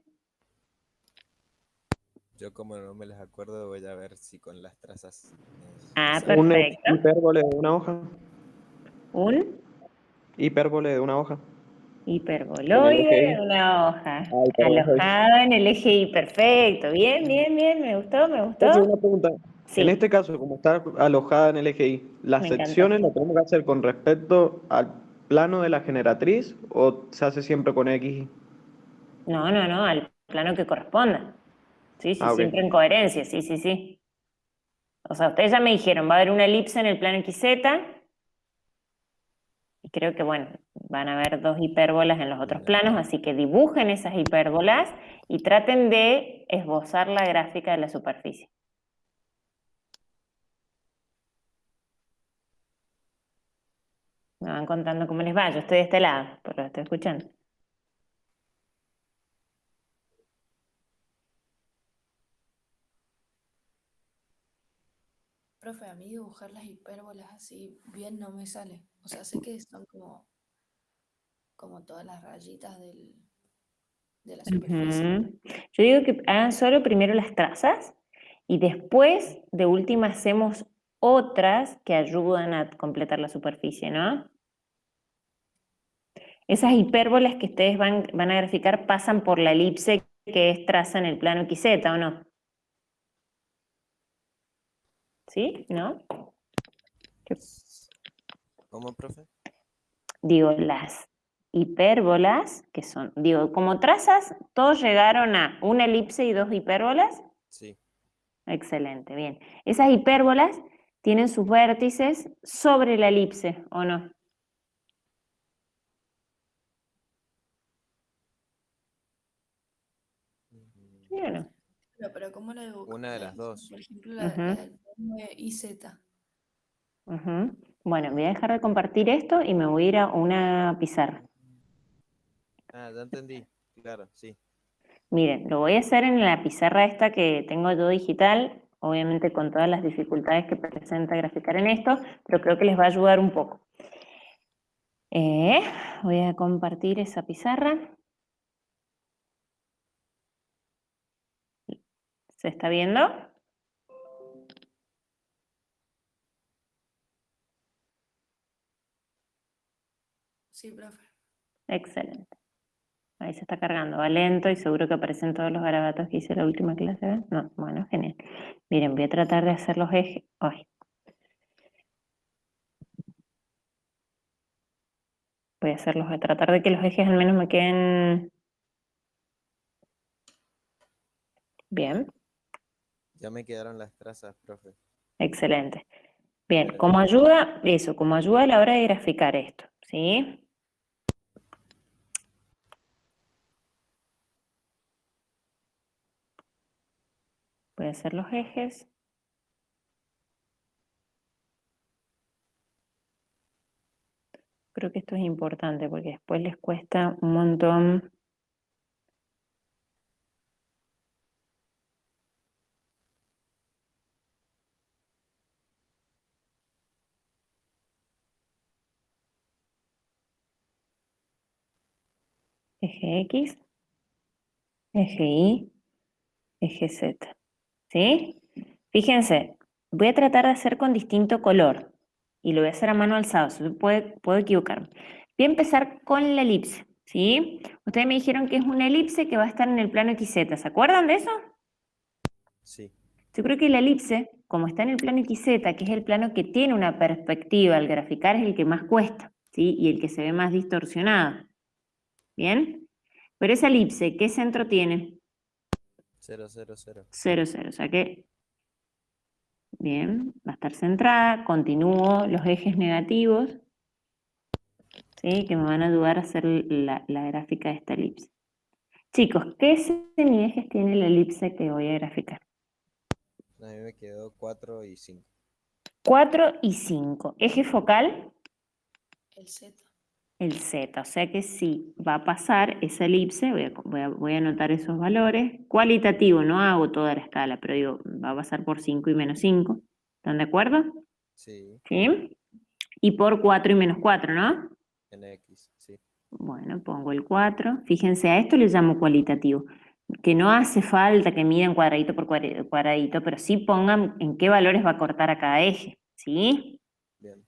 yo como no me las acuerdo, voy a ver si con las trazas me Ah, sale. Un perfecto. hipérbole de una hoja. Un Hipérbole de una hoja. En el hiperboloide eje de Y. una hoja, Ah, hipérbole. alojada en el eje Y. Perfecto. Bien, bien, bien. Me gustó, me Profe, gustó. una pregunta. En Sí, este caso, como está alojada en el eje Y, ¿las me encantó. secciones las tenemos que hacer con respecto al plano de la generatriz o se hace siempre con X? No, no, no, al plano que corresponda. Sí, sí, Ah, ok. siempre en coherencia, sí, sí, sí. O sea, ustedes ya me dijeron, va a haber una elipse en el plano XZ, y creo que, bueno, van a haber 2 hipérbolas en los otros planos, así que dibujen esas hipérbolas y traten de esbozar la gráfica de la superficie. Me van contando cómo les va, yo estoy de este lado, pero lo estoy escuchando. Profe, a mí dibujar las hipérbolas así bien no me sale. O sea, sé que son como todas las rayitas de la superficie. Ujú. Yo digo que hagan solo primero las trazas y después, de última, hacemos otras que ayudan a completar la superficie, ¿no? Esas hipérbolas que ustedes van a graficar pasan por la elipse que es traza en el plano XZ, ¿o no? ¿Sí? ¿No? ¿Qué- ¿Cómo, profe? Digo, las hipérbolas, que son, digo, como trazas, todos llegaron a una elipse y 2 hipérbolas. Sí. Excelente, bien. Esas hipérbolas tienen sus vértices sobre la elipse, ¿o no? ¿Sí o no? Pero ¿cómo la dibujo? Una de las dos. Por ejemplo, Ujú. la del plano de IZ. Ujú. Bueno, voy a dejar de compartir esto y me voy a ir a una pizarra. Ah, ya entendí. Claro, sí. Miren, lo voy a hacer en la pizarra esta que tengo yo digital, obviamente con todas las dificultades que presenta graficar en esto, pero creo que les va a ayudar un poco. Voy a compartir esa pizarra. ¿Se está viendo? Sí, profe. Excelente. Ahí se está cargando, va lento y seguro que aparecen todos los garabatos que hice la última clase. ¿Ven? No, bueno, genial. Miren, voy a tratar de hacer los ejes. Ay. Voy a tratar de que los ejes al menos me queden bien. Ya me quedaron las trazas, profe. Excelente. Bien, Pero como ayuda, eso, como ayuda a la hora de graficar esto, ¿sí? Voy a hacer los ejes. Creo que esto es importante porque después les cuesta un montón. Eje X, eje Y, eje Z, ¿sí? Fíjense, voy a tratar de hacer con distinto color y lo voy a hacer a mano alzada, puedo equivocarme. Voy a empezar con la elipse, ¿sí? Ustedes me dijeron que es una elipse que va a estar en el plano XZ, ¿se acuerdan de eso? sí, Yo creo que la elipse, como está en el plano XZ, que es el plano que tiene una perspectiva al graficar, es el que más cuesta, ¿sí? Y el que se ve más distorsionado. ¿Bien? Pero esa elipse, ¿qué centro tiene? 0, 0, 0. 0, 0. O sea que, bien, va a estar centrada. Continúo los ejes negativos, ¿sí? Que me van a ayudar a hacer la gráfica de esta elipse. Chicos, ¿qué semiejes tiene la elipse que voy a graficar? A mí me quedó 4 y 5. 4 y 5. Eje focal, El Z. el Z. O sea que sí, va a pasar esa elipse, voy a anotar esos valores. Cualitativo, no hago toda la escala, pero digo, va a pasar por 5 y menos 5. ¿Están de acuerdo? Sí, ¿Sí? Y por 4 y menos 4, ¿no? en X, sí. Bueno, pongo el 4. Fíjense, a esto le llamo cualitativo. Que no hace falta que midan cuadradito por cuadradito, pero sí pongan en qué valores va a cortar a cada eje, ¿sí? Bien.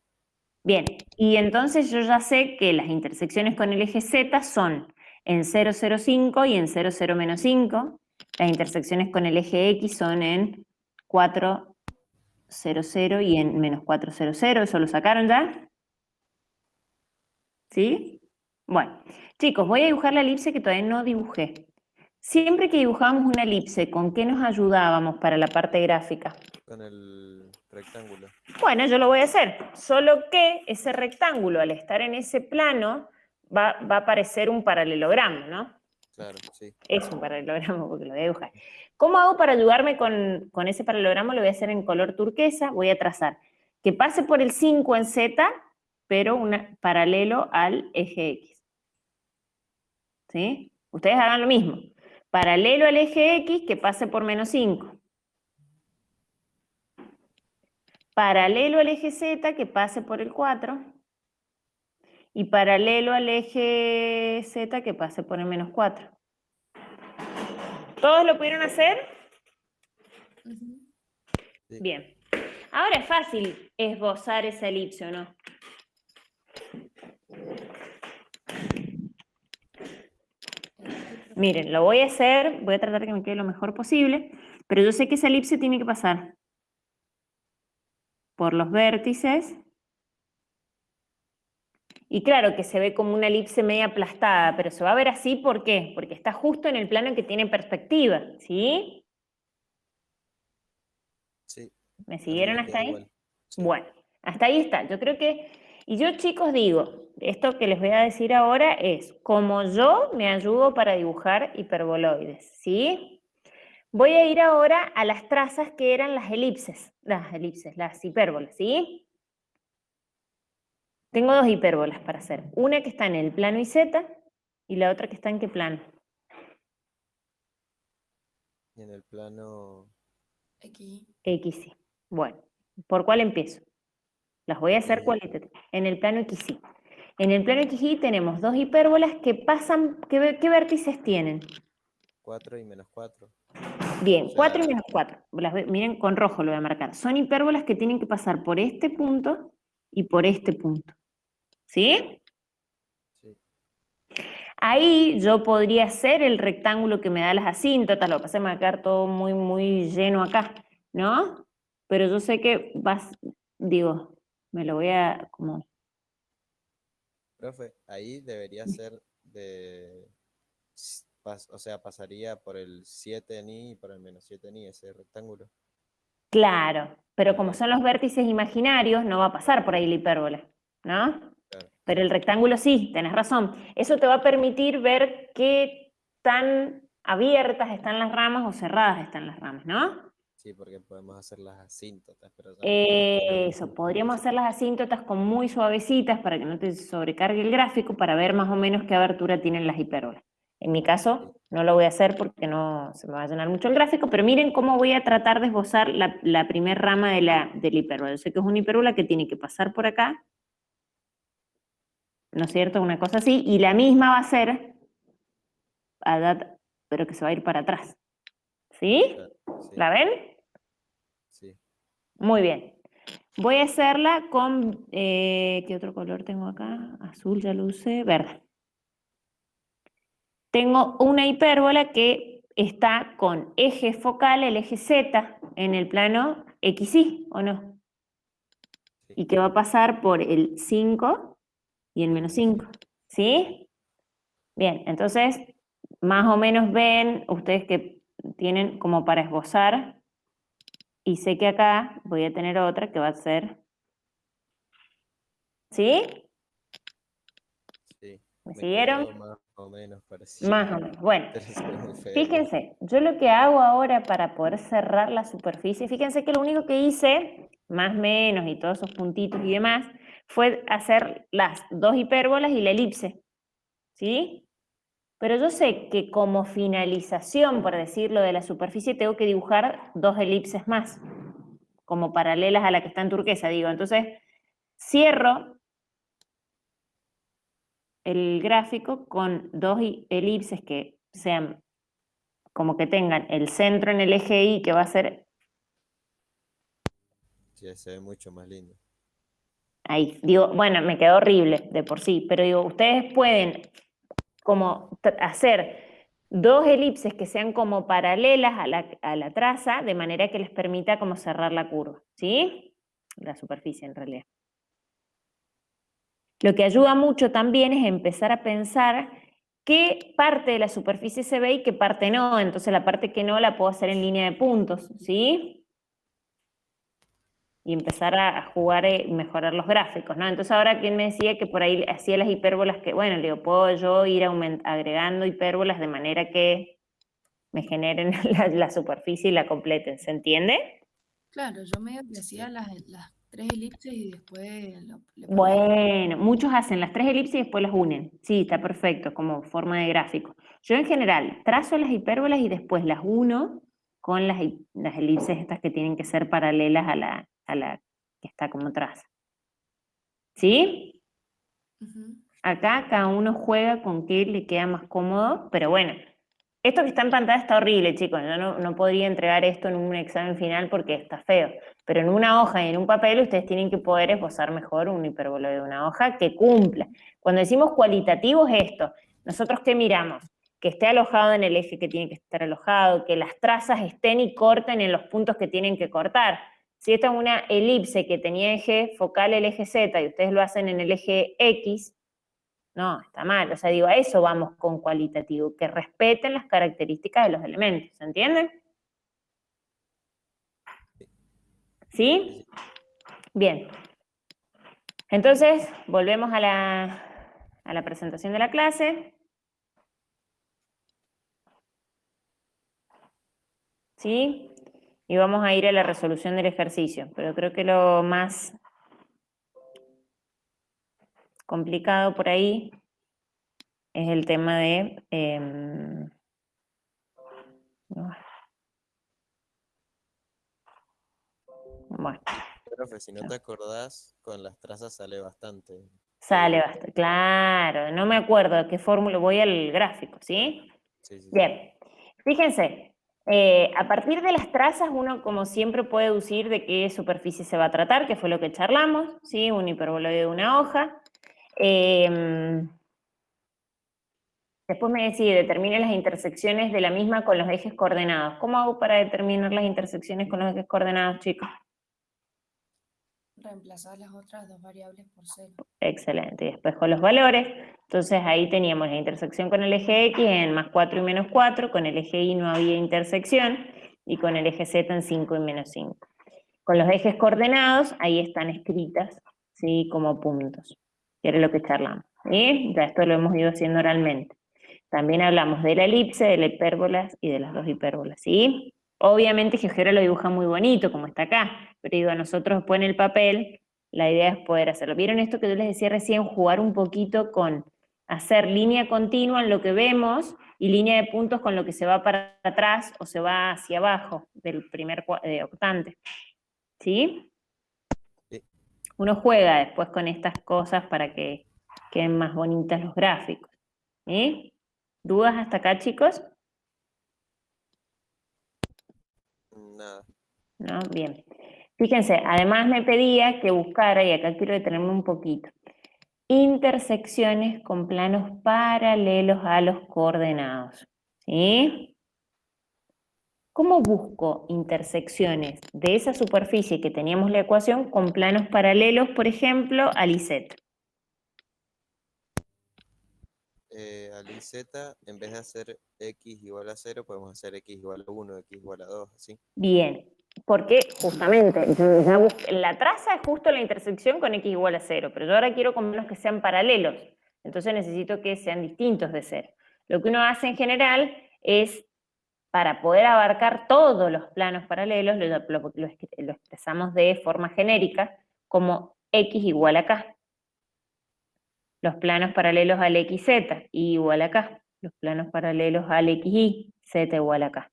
Bien, y entonces yo ya sé que las intersecciones con el eje Z son en 0, 0, 5 y en 0, 0, menos 5. Las intersecciones con el eje X son en 4, 0, 0 y en menos 4, 0, 0. ¿Eso lo sacaron ya? ¿Sí? Bueno, chicos, voy a dibujar la elipse que todavía no dibujé. Siempre que dibujábamos una elipse, ¿con qué nos ayudábamos para la parte gráfica? Con el rectángulo. Bueno, yo lo voy a hacer, solo que ese rectángulo, al estar en ese plano, va a aparecer un paralelogramo, ¿no? Claro, sí. Es un paralelogramo porque lo voy a dibujar. ¿Cómo hago para ayudarme con ese paralelogramo? Lo voy a hacer en color turquesa, voy a trazar que pase por el 5 en Z, pero paralelo al eje X. ¿Sí? Ustedes hagan lo mismo. Paralelo al eje X, que pase por menos 5. Paralelo al eje Z, que pase por el 4. Y paralelo al eje Z, que pase por el menos 4. ¿Todos lo pudieron hacer? Ujú. Sí. Bien. Ahora es fácil esbozar esa elipse, ¿o no? Miren, lo voy a hacer, voy a tratar de que me quede lo mejor posible, pero yo sé que esa elipse tiene que pasar por los vértices Y claro que se ve como una elipse media aplastada, pero se va a ver así, ¿por qué? Porque está justo en el plano que tiene perspectiva, ¿sí? Sí, ¿Me a mí siguieron me hasta queda ahí? igual. Sí, Bueno, hasta ahí está. Yo creo que, y yo chicos digo, esto que les voy a decir ahora es, como yo me ayudo para dibujar hiperboloides, ¿sí? Voy a ir ahora a las trazas que eran las hipérbolas, ¿sí? Tengo dos hipérbolas para hacer. Una que está en el plano y z y la otra que está en qué plano. y en el plano Aquí. XY. Bueno, ¿por cuál empiezo? Las voy a hacer XY. cualitativas. En el plano XY. En el plano XY tenemos dos hipérbolas que pasan, ¿qué vértices tienen? 4 y -4. O Bien, 4 y sea, -4. Miren, con rojo lo voy a marcar. Son hipérbolas que tienen que pasar por este punto y por este punto. ¿Sí? sí, Ahí yo podría hacer el rectángulo que me da las asíntotas, lo que pasa es que me va a quedar todo muy, muy lleno acá, ¿no? Pero yo sé que digo, me lo voy a como... profe, ahí debería ser o sea, pasaría por el 7 ni y por el -7 ni ese rectángulo. Claro, pero como Tendría son que, los vértices imaginarios, no va a pasar por ahí la hipérbola, ¿no? claro, Pero sí, el rectángulo sí, tenés razón. Eso te va a permitir ver qué tan abiertas están las ramas o cerradas están las ramas, ¿no? sí, porque podemos hacer las asíntotas, pero ya no podríamos Eso, con podríamos eso. hacer las asíntotas con muy suavecitas para que no te sobrecargue el gráfico para ver más o menos qué abertura tienen las hipérbolas. En mi Sí, caso, no lo voy a hacer porque no se me va a llenar mucho el gráfico, pero miren cómo voy a tratar de esbozar la primer rama de la hipérbola. Yo sé que es una hipérbola que tiene que pasar por acá, ¿no es cierto? Una cosa así, y la misma va a ser, pero que se va a ir para atrás. ¿Sí? claro, sí, ¿La ven? sí, Muy bien. Voy a hacerla con, ¿qué otro color tengo acá? Azul, ya lo usé, verde. Tengo una hipérbola que está con eje focal, el eje Z, en el plano XY, ¿o no? sí, Y que va a pasar por el 5 y el y el menos 5, -5. Sí, ¿sí? Bien, entonces, más o menos ven ustedes que tienen como para esbozar, y sé que acá voy a tener otra que va a ser, ¿sí? sí. ¿Me Me siguieron? quedó más o menos parecido, Más o menos. Bueno, pero se ve muy feo igual. fíjense, yo lo que hago ahora para poder cerrar la superficie, fíjense que lo único que hice, más o menos, y todos esos puntitos y demás, fue hacer las dos hipérbolas y la elipse, ¿sí? Pero yo sé que como finalización, por decirlo, de la superficie, tengo que dibujar dos elipses más, como paralelas a la que está en turquesa, digo. Entonces, cierro el gráfico con dos elipses que sean como que tengan el centro en el eje Y, que va a ser Sí, se ve mucho más lindo. ahí. Digo, bueno, me quedó horrible de por sí, pero digo, ustedes pueden como hacer dos elipses que sean como paralelas a la traza, de manera que les permita como cerrar la curva, ¿sí? La superficie en realidad. Lo que ayuda mucho también es empezar a pensar qué parte de la superficie se ve y qué parte no. Entonces la parte que no la puedo hacer en línea de puntos, ¿sí? Y empezar a jugar y mejorar los gráficos, ¿no? Entonces ahora quien me decía que por ahí hacía las hipérbolas que, bueno, le digo, puedo yo ir agregando hipérbolas de manera que me generen la superficie y la completen, ¿se entiende? Claro, yo medio que hacía Sí, las tres elipses y después le ponía. Bueno, muchos hacen las tres elipses y después las unen. Sí, está perfecto, como forma de gráfico. Yo en general trazo las hipérbolas y después las uno con las elipses estas que tienen que ser paralelas a la que está como traza. ¿Sí? Ujú. Acá cada uno juega con qué le queda más cómodo, pero bueno, esto que está en pantalla está horrible, chicos. Yo no podría entregar esto en un examen final porque está feo. Pero en una hoja y en un papel ustedes tienen que poder esbozar mejor un hipérbolo de una hoja que cumpla. Cuando decimos cualitativo es esto. ¿Nosotros qué miramos? Que esté alojado en el eje que tiene que estar alojado, que las trazas estén y corten en los puntos que tienen que cortar. Si esta es una elipse que tenía eje focal el eje Z y ustedes lo hacen en el eje X, No, está mal. O sea, digo, a eso vamos con cualitativo, que respeten las características de los elementos, ¿se entienden? ¿Sí? Bien. Entonces, volvemos a la presentación de la clase. ¿Sí? Y vamos a ir a la resolución del ejercicio, pero creo que lo más complicado por ahí es el tema de... bueno, Profe, si no te acordás, con las trazas sale bastante. sale bastante. Claro, no me acuerdo de qué fórmula, voy al gráfico, ¿sí? Sí, sí, sí. Bien, fíjense, a partir de las trazas uno como siempre puede deducir de qué superficie se va a tratar, que fue lo que charlamos, ¿sí? Un hiperboloide de una hoja. Después me decía, determine las intersecciones de la misma con los ejes coordenados. ¿Cómo hago para determinar las intersecciones con los ejes coordenados, chicos? Reemplazar las otras dos variables por cero. Excelente, y después con los valores, entonces ahí teníamos la intersección con el eje X en más 4 y menos 4, con el eje Y no había intersección, y con el eje Z en 5 y menos 5. Con los ejes coordenados, ahí están escritas, ¿sí? Como puntos, que era lo que charlamos, ¿sí? Ya esto lo hemos ido haciendo oralmente. También hablamos de la elipse, de la hipérbola y de las dos hipérbolas, ¿sí? Obviamente GeoGebra lo dibuja muy bonito, como está acá, pero digo, a nosotros después en el papel, la idea es poder hacerlo. ¿Vieron esto que yo les decía recién? Jugar un poquito con hacer línea continua en lo que vemos y línea de puntos con lo que se va para atrás o se va hacia abajo del primer octante, ¿sí? Sí. Uno juega después con estas cosas para que queden más bonitas los gráficos, ¿sí? ¿Dudas hasta acá, chicos? Nada. ¿No? Bien. Fíjense, además me pedía que buscara, y acá quiero detenerme un poquito, intersecciones con planos paralelos a los coordenados. ¿Sí? ¿Cómo busco intersecciones de esa superficie que teníamos la ecuación con planos paralelos, por ejemplo, al IZ? Al IZ, en vez de hacer x igual a 0, podemos hacer x igual a 1, x igual a 2, así. Bien, porque justamente la traza es justo la intersección con x igual a 0, pero yo ahora quiero con menos que sean paralelos, entonces necesito que sean distintos de 0. Lo que uno hace en general es, para poder abarcar todos los planos paralelos, lo expresamos de forma genérica como x igual a k. Los planos paralelos al xz, y igual a k. Los planos paralelos al xy, z igual a k.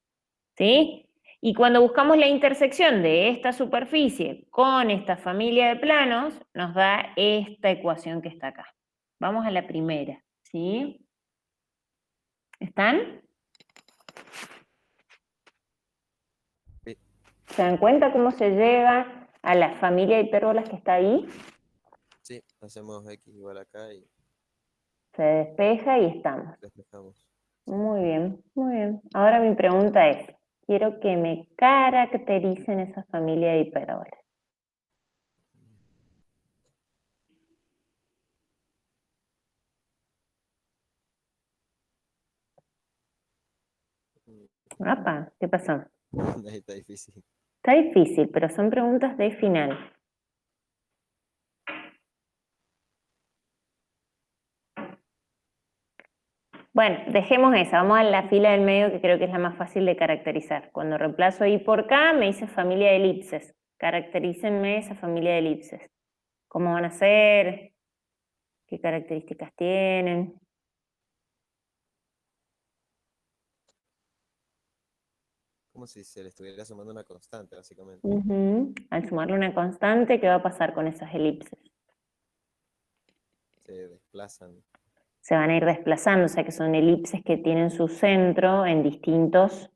¿Sí? Y cuando buscamos la intersección de esta superficie con esta familia de planos, nos da esta ecuación que está acá. Vamos a la primera, ¿sí? ¿Están? Sí. ¿Se dan cuenta cómo se llega a la familia de hipérbolas que está ahí? Sí, hacemos x igual a k y Se despeja y estamos. despejamos. Muy bien, muy bien. Ahora mi pregunta es, quiero que me caractericen esa familia de hipérbolas. Apa, ¿qué pasó? Ahí está difícil. Está difícil, pero son preguntas de final. Bueno, dejemos esa, vamos a la fila del medio que creo que es la más fácil de caracterizar. Cuando reemplazo I por K, me dice familia de elipses. Caracterícenme esa familia de elipses. ¿Cómo van a ser? ¿Qué características tienen? Como si se le estuviera sumando una constante, básicamente. Al sumarle una constante, ¿qué va a pasar con esas elipses? Se desplazan. Se van a ir desplazando, o sea que son elipses que tienen su centro en distintos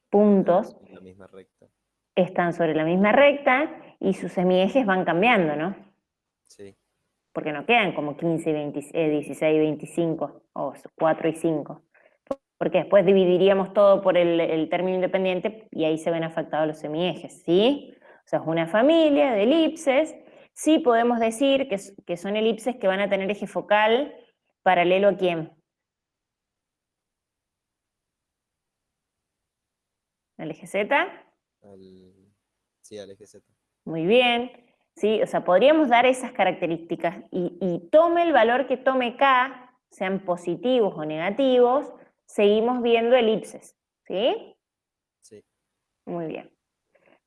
puntos, En la misma recta. están sobre la misma recta y sus semiejes van cambiando, ¿no? Sí. Porque no quedan como 15, 20, 16, 25, o 4 y 5. Porque después dividiríamos todo por el término independiente y ahí se ven afectados los semiejes, ¿sí? O sea, es una familia de elipses. sí podemos decir que son elipses que van a tener eje focal paralelo a quién. ¿Al eje Z? Sí, al eje Z. Muy bien. ¿Sí? O sea, podríamos dar esas características y tome el valor que tome K, sean positivos o negativos, seguimos viendo elipses. ¿Sí? Sí. Muy bien.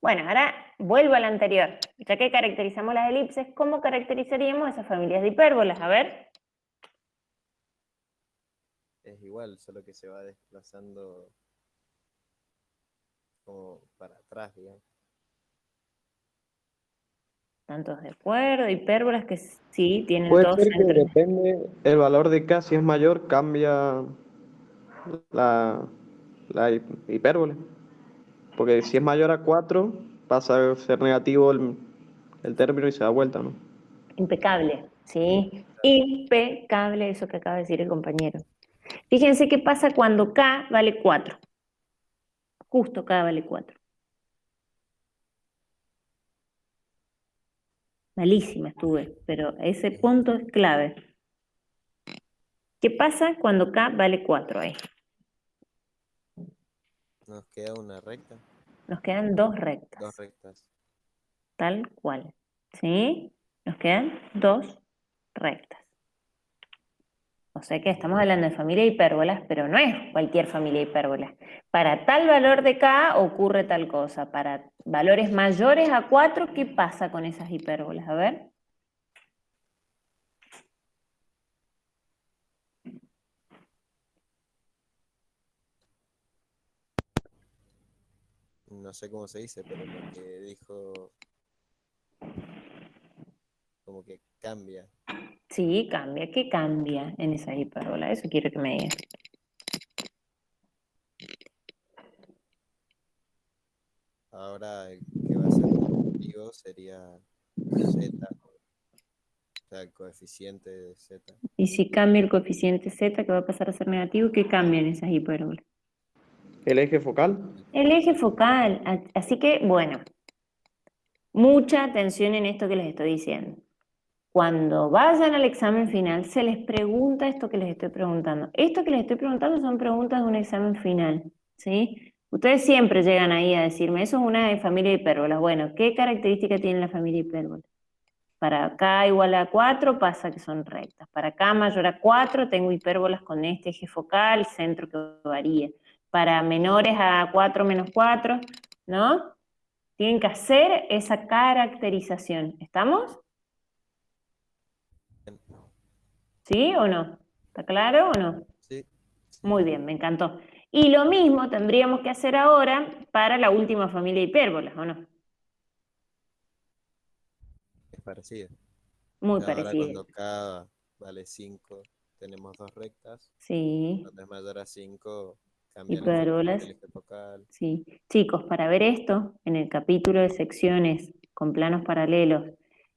Bueno, ahora vuelvo al anterior. Ya que caracterizamos las elipses, ¿cómo caracterizaríamos esas familias de hipérbolas? A ver. Es igual, solo que se va desplazando como para atrás, digamos. Tantos de acuerdo, hipérbolas que sí tienen Puede todos ser que centros. depende, el valor de K, si es mayor, cambia la, la hipérbole. Porque si es mayor a 4 pasa a ser negativo el término y se da vuelta, ¿no? Impecable, ¿sí? Impecable eso que acaba de decir el compañero. Fíjense qué pasa cuando K vale 4. Justo K vale 4. Malísima estuve, pero ese punto es clave. ¿Qué pasa cuando K vale 4 ahí? Nos queda una recta, Nos quedan dos 2 rectas, rectas. tal cual. ¿Sí? Nos quedan dos rectas. O sea que estamos hablando de familia de hipérbolas, pero no es cualquier familia de hipérbolas. Para tal valor de K ocurre tal cosa. Para valores mayores a 4, ¿qué pasa con esas hipérbolas? A ver. No sé cómo se dice, pero lo que dijo como que cambia. Sí, cambia. ¿Qué cambia en esas hipérbolas? Eso quiero que me digas. Ahora el que va a ser positivo sería Z, o sea, el coeficiente de Z. Y si cambia el coeficiente z, que va a pasar a ser negativo, ¿qué cambia en esas hipérbolas? El eje focal. El eje focal. Así que, bueno, mucha atención en esto que les estoy diciendo. Cuando vayan al examen final, se les pregunta esto que les estoy preguntando. Esto que les estoy preguntando son preguntas de un examen final, ¿sí? Ustedes siempre llegan ahí a decirme, eso es una familia de hipérbolas. Bueno, ¿qué característica tiene la familia de hipérbolas? Para K igual a 4 pasa que son rectas. Para K mayor a 4 tengo hipérbolas con este eje focal, centro que varía. Para menores a 4 menos 4, ¿no? Tienen que hacer esa caracterización. ¿Estamos? ¿Sí o no? ¿Está claro o no? Sí, sí, Muy bien, me encantó. Y lo mismo tendríamos que hacer ahora para la última familia de hipérbolas, ¿o no? es parecido. O Muy sea, ahora parecido. cuando K vale 5 tenemos dos rectas. Sí, Cuando es mayor a 5 cambia hipérbolas. el eje focal. Sí. Chicos, para ver esto, en el capítulo de secciones con planos paralelos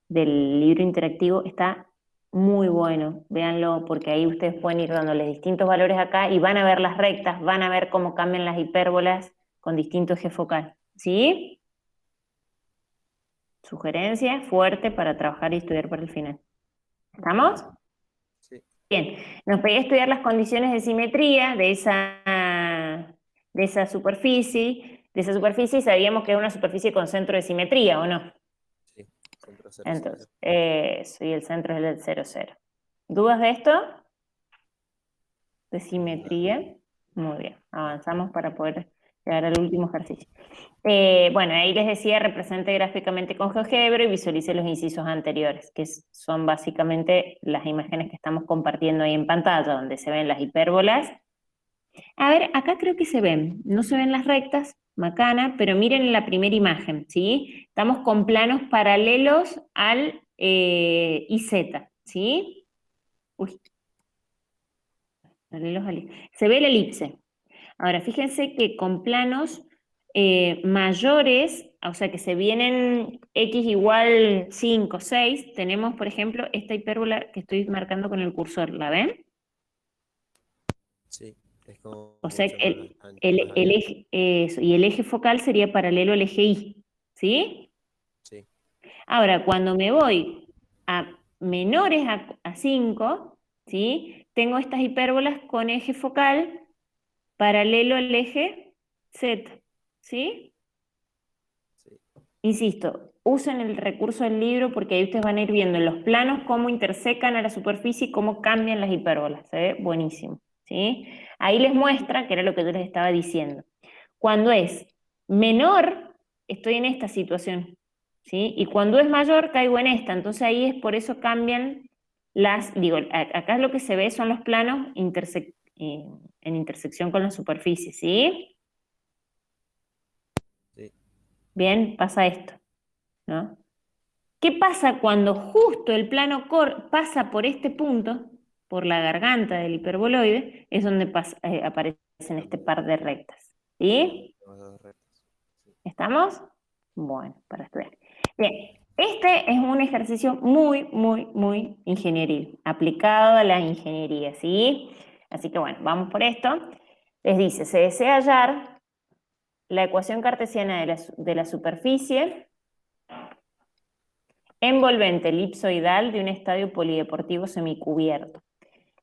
del libro interactivo está muy bueno. Véanlo, porque ahí ustedes pueden ir dándoles distintos valores acá y van a ver las rectas, van a ver cómo cambian las hipérbolas con distinto eje focal. ¿Sí? Sugerencia fuerte para trabajar y estudiar para el final. ¿Estamos? Sí, Bien, nos pedía estudiar las condiciones de simetría de esa superficie. De esa superficie sabíamos que es una superficie con centro de simetría, ¿o no? sí. Centro 0, 0, 0. Entonces, eso, y el centro es el del 0, 0. ¿Dudas de esto? ¿De No, simetría? Muy bien, no. avanzamos para poder llegar al último ejercicio. Bueno, ahí les decía, represente gráficamente con GeoGebra y visualice los incisos anteriores, que son básicamente las imágenes que estamos compartiendo ahí en pantalla, donde se ven las hipérbolas. A ver, acá creo que se ven, no se ven las rectas, macana, pero miren la primera imagen, ¿sí? Estamos con planos paralelos al IZ, ¿sí? Uy, paralelos al se ve la elipse. Ahora, fíjense que con planos mayores, o sea que se vienen x igual 5, 6, tenemos, por ejemplo, esta hipérbola que estoy marcando con el cursor, ¿la ven? Sí, es como O sea, mucho más, más el abierto. eje, eso, y el eje focal sería paralelo al eje Y, ¿sí? Sí, Ahora, cuando me voy a menores a 5, ¿sí? Tengo estas hipérbolas con eje focal paralelo al eje Z, ¿sí? Sí. Insisto, usen el recurso del libro porque ahí ustedes van a ir viendo en los planos cómo intersecan a la superficie y cómo cambian las hipérbolas. Se ve buenísimo, ¿sí? Ahí les muestra, que era lo que yo les estaba diciendo. Cuando es menor, estoy en esta situación, ¿sí? Y cuando es mayor, caigo en esta. Entonces ahí es por eso cambian acá lo que se ve son los planos en intersección con la superficie, ¿sí? Sí. Bien, pasa esto, ¿no? ¿Qué pasa cuando justo el plano pasa por este punto, por la garganta del hiperboloide? Es donde aparecen este par de rectas, ¿sí? Los dos rectos. Sí. ¿Estamos? Bueno, para estudiar. Bien, este es un ejercicio muy, muy, muy ingenieril, aplicado a la ingeniería, ¿sí? Así que bueno, vamos por esto. Les dice, se desea hallar la ecuación cartesiana de la superficie envolvente elipsoidal de un estadio polideportivo semicubierto.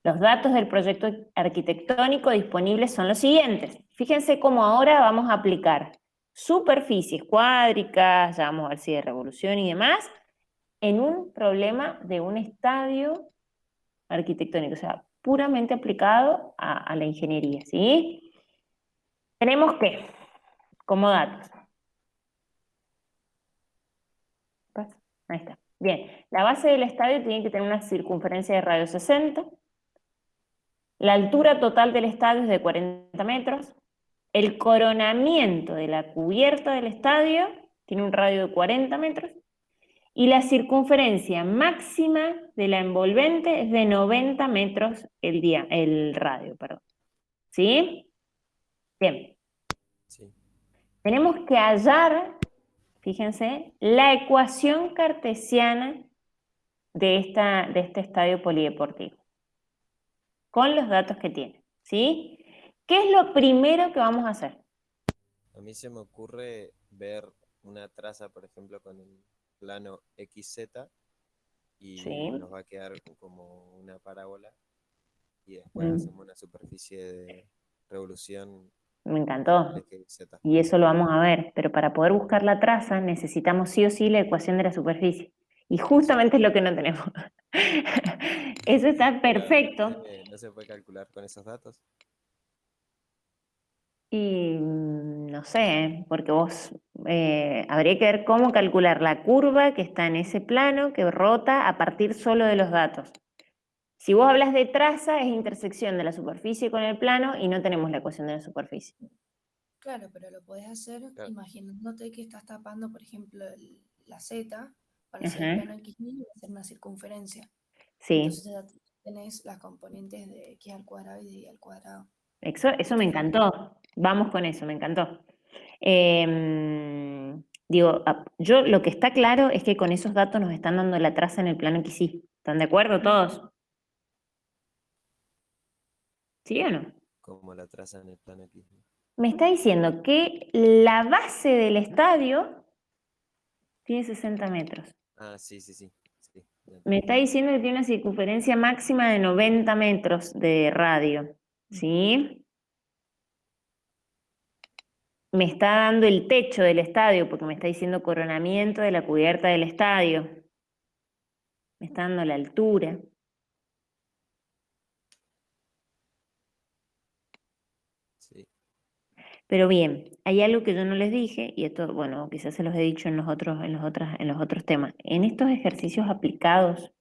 Los datos del proyecto arquitectónico disponibles son los siguientes. Fíjense cómo ahora vamos a aplicar superficies cuádricas, ya vamos a ver si de revolución y demás, en un problema de un estadio arquitectónico, o sea, puramente aplicado a la ingeniería, ¿sí? Tenemos que, como datos, ahí está. Bien, la base del estadio tiene que tener una circunferencia de radio 60, la altura total del estadio es de 40 metros, el coronamiento de la cubierta del estadio tiene un radio de 40 metros y la circunferencia máxima de la envolvente es de 90 metros el radio, perdón. ¿Sí? Bien. Sí. Tenemos que hallar, fíjense, la ecuación cartesiana de este estadio polideportivo, con los datos que tiene, ¿sí? ¿Qué es lo primero que vamos a hacer? A mí se me ocurre ver una traza, por ejemplo, con el plano XZ y Sí. nos va a quedar como una parábola y después Mm, hacemos una superficie de revolución me con el encantó. eje Z. Y eso lo vamos a ver, pero para poder buscar la traza necesitamos sí o sí la ecuación de la superficie. Y justamente es lo que no tenemos. Eso está Pero perfecto. no se puede calcular con esos datos. Y no sé, porque habría que ver cómo calcular la curva que está en ese plano, que rota a partir solo de los datos. Si vos hablas de traza, es intersección de la superficie con el plano y no tenemos la ecuación de la superficie. Claro, pero lo podés hacer Claro. imaginándote que estás tapando, por ejemplo, la Z para hacer el Ajá, plano X y hacer una circunferencia. sí. Entonces ya tenés las componentes de X al cuadrado y de Y al cuadrado. Eso me Entonces, encantó. Vamos con eso, me encantó. Yo lo que está claro es que con esos datos nos están dando la traza en el plano que sí. ¿Están de acuerdo todos? ¿Sí o no? Como la traza en el plano X. Me está diciendo que la base del estadio tiene 60 metros. Ah, sí, sí, sí. Sí, ya Me entendí. está diciendo que tiene una circunferencia máxima de 90 metros de radio. ¿Sí? Me está dando el techo del estadio, porque me está diciendo coronamiento de la cubierta del estadio. Me está dando la altura. Sí. Pero bien, hay algo que yo no les dije, y esto, bueno, quizás se los he dicho en los otros temas. En estos ejercicios aplicados,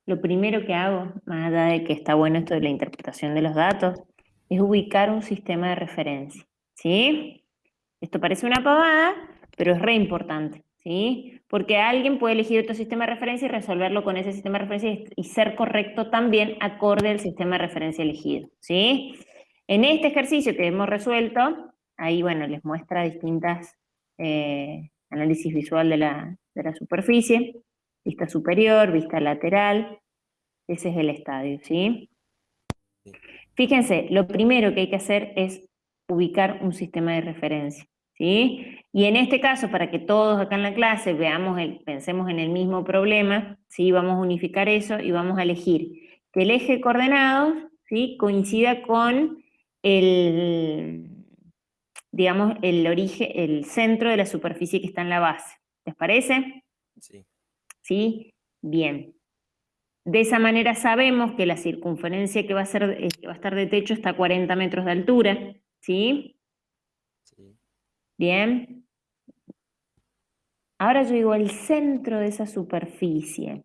lo primero que hago, más allá de que está bueno esto de la interpretación de los datos, es ubicar un sistema de referencia. ¿Sí? Esto parece una pavada, pero es re importante, ¿sí? Porque alguien puede elegir otro sistema de referencia y resolverlo con ese sistema de referencia y ser correcto también acorde al sistema de referencia elegido, ¿sí? En este ejercicio que hemos resuelto, ahí, bueno, les muestra distintas análisis visual de la superficie, vista superior, vista lateral, ese es el estadio, ¿sí? Sí. Fíjense, lo primero que hay que hacer es ubicar un sistema de referencia, ¿sí? Y en este caso, para que todos acá en la clase pensemos en el mismo problema, ¿sí? Vamos a unificar eso y vamos a elegir que el eje de coordenados, ¿sí? Coincida con digamos, el centro de la superficie que está en la base. ¿Les parece? Sí, ¿Sí? Bien. De esa manera sabemos que la circunferencia que va a estar de techo está a 40 metros de altura, ¿sí? sí. Bien. Ahora yo digo el centro de esa superficie.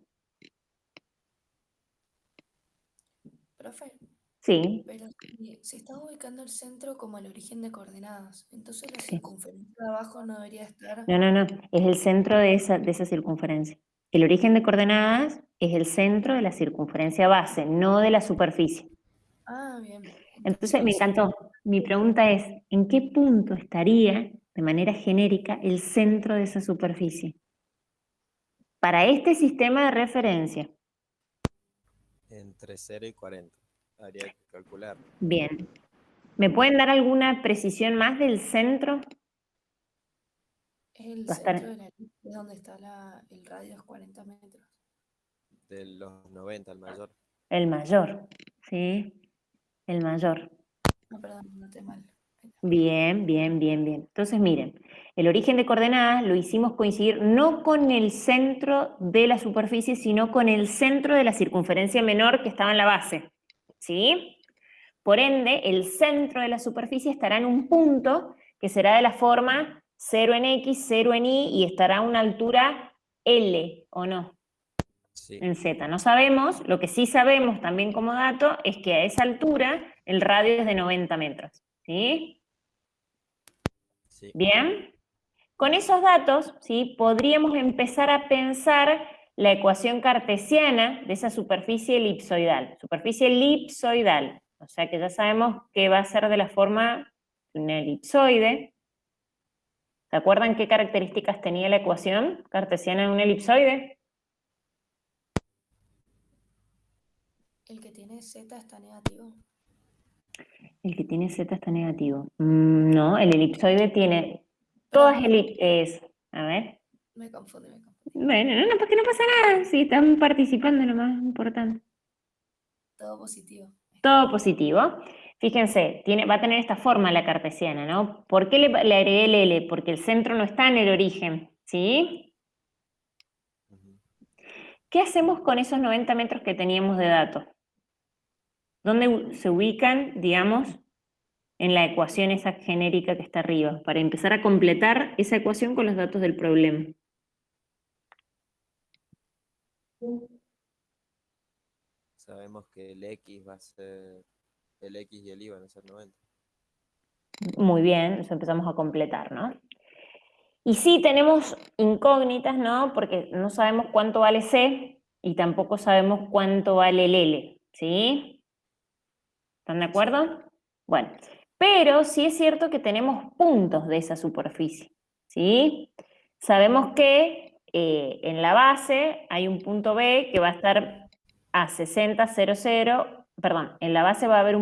Profe, Sí, pero si se está ubicando el centro como el origen de coordenadas, entonces la sí. circunferencia de abajo no debería estar. No. Es el centro de esa circunferencia. El origen de coordenadas es el centro de la circunferencia base, no de la superficie. Ah, bien. Entonces, me Entonces, encantó. Mi pregunta es, ¿en qué punto estaría, de manera genérica, el centro de esa superficie? Para este sistema de referencia. Entre 0 y 40. Habría que calcular. Bien. ¿Me pueden dar alguna precisión más del centro? es el Va a estar centro de la elipse, es donde está el radio es 40 metros. De los 90 al mayor. el mayor, ¿sí? El mayor. No, perdón, noté mal. Ahí está. Bien. Entonces, miren, el origen de coordenadas lo hicimos coincidir no con el centro de la superficie, sino con el centro de la circunferencia menor que estaba en la base, ¿sí? Por ende, el centro de la superficie estará en un punto que será de la forma 0 en X, 0 en Y y estará a una altura L, ¿o no? Sí, En Z. No sabemos, lo que sí sabemos también como dato es que a esa altura el radio es de 90 metros, ¿sí? sí. Bien. Con esos datos, ¿sí? Podríamos empezar a pensar la ecuación cartesiana de esa superficie elipsoidal. Superficie elipsoidal. O sea que ya sabemos que va a ser de la forma de una elipsoide. ¿Se acuerdan qué características tenía la ecuación cartesiana de un elipsoide? El que tiene Z está negativo. El que tiene Z está negativo. No, el elipsoide tiene Perdón, todas A ver. me confundí, me confundí. Bueno, no, porque no pasa nada. Si están participando, lo más importante. Todo positivo. Todo positivo. Fíjense, va a tener esta forma la cartesiana, ¿no? ¿Por qué le agregué el L? Porque el centro no está en el origen, ¿sí? Ujú. ¿Qué hacemos con esos 90 metros que teníamos de datos? ¿Dónde se ubican, digamos, en la ecuación esa genérica que está arriba? Para empezar a completar esa ecuación con los datos del problema. Sabemos que el X va a ser. El X y el Y van a ser 90. Muy bien, eso empezamos a completar, ¿no? Y sí tenemos incógnitas, ¿no? Porque no sabemos cuánto vale C y tampoco sabemos cuánto vale el L, ¿sí? ¿Están de acuerdo? Bueno, pero sí es cierto que tenemos puntos de esa superficie, ¿sí? Sabemos que en la base hay un punto B que va a estar a 60, 0, perdón, en la base va a haber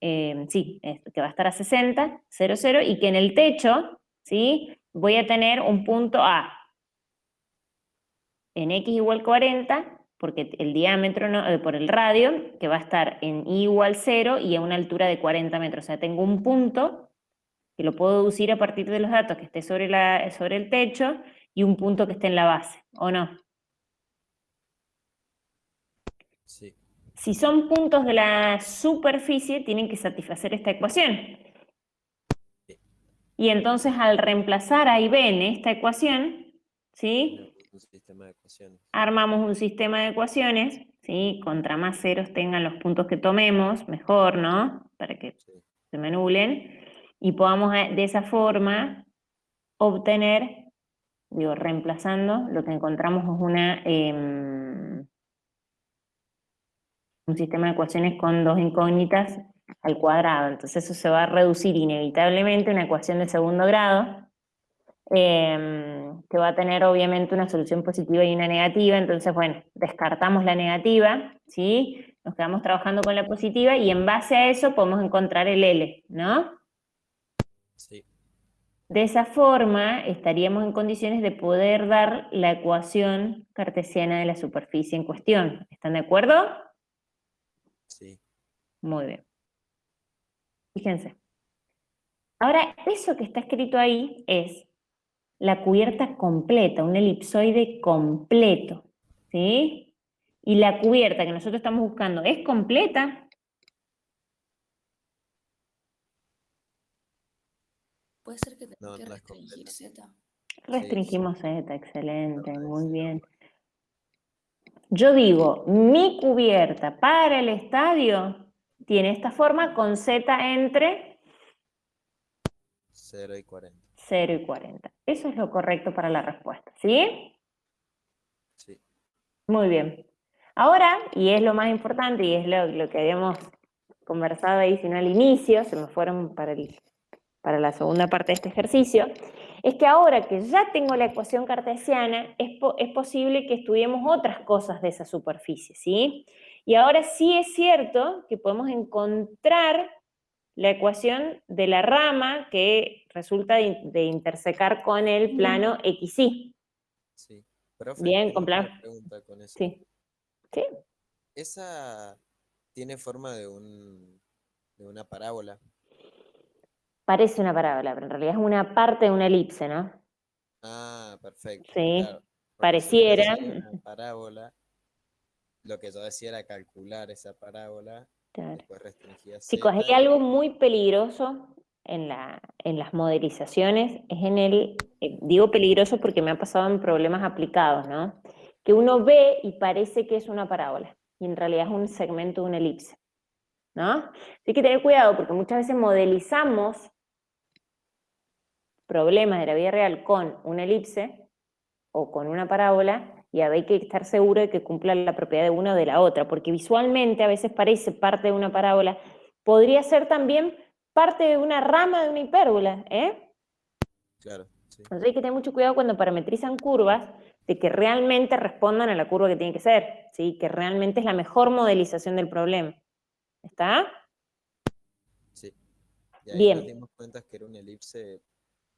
que va a estar a 60, 0 y que en el techo, ¿sí? Voy a tener un punto A en X igual 40, porque el diámetro, por el radio, que va a estar en Y igual 0 y a una altura de 40 metros. O sea, tengo un punto que lo puedo deducir a partir de los datos que esté sobre el techo y un punto que esté en la base, ¿o no? Sí, Si son puntos de la superficie, tienen que satisfacer esta ecuación. sí. Y entonces al reemplazar a y b en esta ecuación, ¿sí? Tenemos un sistema de ecuaciones. Armamos un sistema de ecuaciones, ¿sí? Contra más ceros tengan los puntos que tomemos, mejor, ¿no? Para que Sí, se me anulen. Y podamos de esa forma obtener, digo, reemplazando, lo que encontramos es un sistema de ecuaciones con dos incógnitas al cuadrado. Entonces eso se va a reducir inevitablemente a una ecuación de segundo grado, que va a tener obviamente una solución positiva y una negativa. Entonces, bueno, descartamos la negativa, ¿sí? Nos quedamos trabajando con la positiva y en base a eso podemos encontrar el L, ¿no? sí. De esa forma, estaríamos en condiciones de poder dar la ecuación cartesiana de la superficie en cuestión. ¿Están de acuerdo? Sí. Muy bien. Fíjense. Ahora, eso que está escrito ahí es la cubierta completa, un elipsoide completo, ¿sí? Y la cubierta que nosotros estamos buscando es completa. Puede ser que tenga No, que no es restringir completa. Z. Sí, sí. Restringimos Z, excelente, Verdad, muy sí, bien. Yo digo, mi cubierta para el estadio tiene esta forma con Z entre 0 y 40. 0 y 40. Eso es lo correcto para la respuesta, ¿sí? Sí. Muy bien. Ahora, y es lo más importante, y es lo que habíamos conversado ahí, si no al inicio, se me fueron para la segunda parte de este ejercicio, es que ahora que ya tengo la ecuación cartesiana, es posible que estudiemos otras cosas de esa superficie, ¿sí? Y ahora sí es cierto que podemos encontrar la ecuación de la rama que resulta de intersecar con el plano XY. Sí. Profe, Bien, con tengo una plano. pregunta con eso. Sí. ¿Sí? Esa tiene forma de una parábola. Parece una parábola, pero en realidad es una parte de una elipse, ¿no? Ah, perfecto, Sí. claro. Porque si hubiera Pareciera. sido una parábola, lo que yo decía era calcular esa parábola, Claro. después restringía Chicos, Z hay y algo muy peligroso en las modelizaciones, digo peligroso porque me ha pasado en problemas aplicados, ¿no? Que uno ve y parece que es una parábola, y en realidad es un segmento de una elipse, ¿no? Hay que tener cuidado porque muchas veces modelizamos problemas de la vida real con una elipse o con una parábola, y hay que estar seguro de que cumpla la propiedad de una o de la otra, porque visualmente a veces parece parte de una parábola, podría ser también parte de una rama de una hipérbola, ¿eh? claro, sí, Entonces hay que tener mucho cuidado cuando parametrizan curvas, de que realmente respondan a la curva que tiene que ser, ¿sí? Que realmente es la mejor modelización del problema. ¿Está? sí. Y ahí nos Bien. dimos cuenta que era una elipse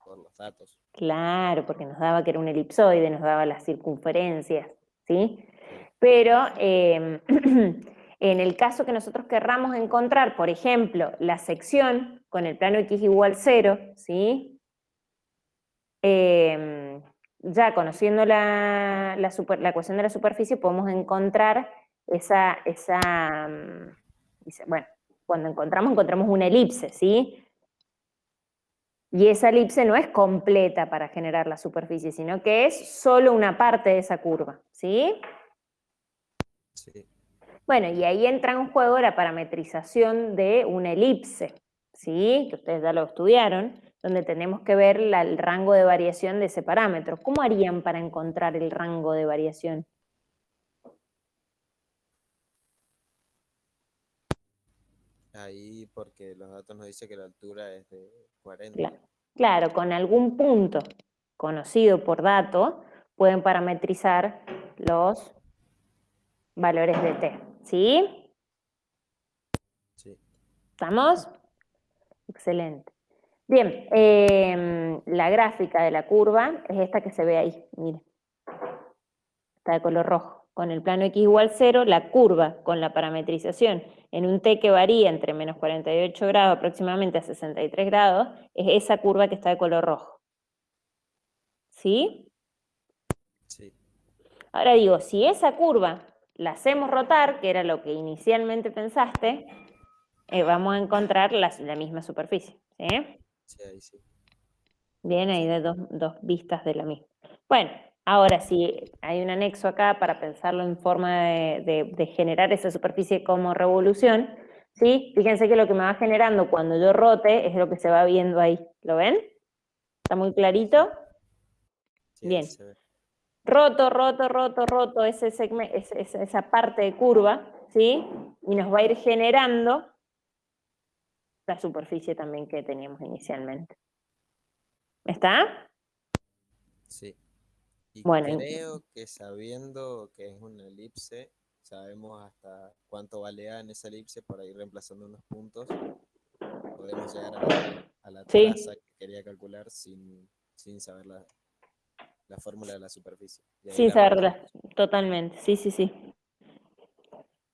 por los datos. Claro, porque nos daba que era un elipsoide, nos daba las circunferencias, ¿sí? Claro, Pero en el caso que nosotros querramos encontrar, por ejemplo, la sección con el plano x igual 0, ¿sí? Ya conociendo la ecuación de la superficie podemos encontrar bueno, cuando encontramos una elipse, ¿sí? Y esa elipse no es completa para generar la superficie, sino que es solo una parte de esa curva, ¿sí? sí, Bueno, y ahí entra en juego la parametrización de una elipse, ¿sí? Que ustedes ya lo estudiaron, donde tenemos que ver el rango de variación de ese parámetro. ¿Cómo harían para encontrar el rango de variación? ahí porque los datos nos dicen que la altura es de 40. Claro, claro, con algún punto conocido por dato, pueden parametrizar los valores de t, ¿sí? Sí, ¿Estamos? Excelente. Bien, la gráfica de la curva es esta que se ve ahí, mire, está de color rojo. Con el plano x igual 0, la curva con la parametrización en un t que varía entre menos 48 grados aproximadamente a 63 grados, es esa curva que está de color rojo. ¿Sí? sí, Ahora digo, si esa curva la hacemos rotar, que era lo que inicialmente pensaste, vamos a encontrar la misma superficie. ¿Sí? sí, ahí sí. Bien, ahí Sí, de dos vistas de la misma. Bueno, ahora sí, hay un anexo acá para pensarlo en forma de generar esa superficie como revolución, ¿sí? Fíjense que lo que me va generando cuando yo rote es lo que se va viendo ahí. ¿Lo ven? ¿Está muy clarito? sí, sí, ahí Bien. se ve. Roto, roto, roto, roto esa parte de curva, ¿sí? Y nos va a ir generando la superficie también que teníamos inicialmente. ¿Está? Sí. Y Bueno, creo que sabiendo que es una elipse, sabemos hasta cuánto vale A en esa elipse para ir reemplazando unos puntos podemos llegar a la Sí. traza que quería calcular sin saber la fórmula de la superficie. Y ahí Sin la saberla, reemplazamos. totalmente, sí, sí, sí.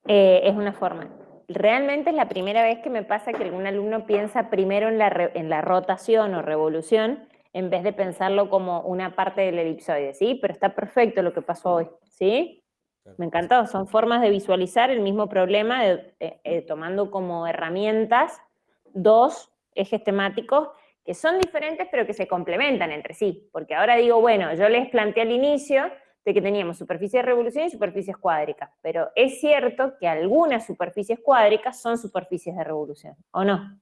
Es una forma. Realmente es la primera vez que me pasa que algún alumno piensa primero en la rotación o revolución en vez de pensarlo como una parte del elipsoide, ¿sí? Pero está perfecto lo que pasó hoy, ¿sí? Claro, Me sí. encantó, son formas de visualizar el mismo problema tomando como herramientas dos ejes temáticos que son diferentes pero que se complementan entre sí, porque ahora digo, bueno, yo les planteé al inicio de que teníamos superficies de revolución y superficies cuádricas, pero es cierto que algunas superficies cuádricas son superficies de revolución, ¿o no?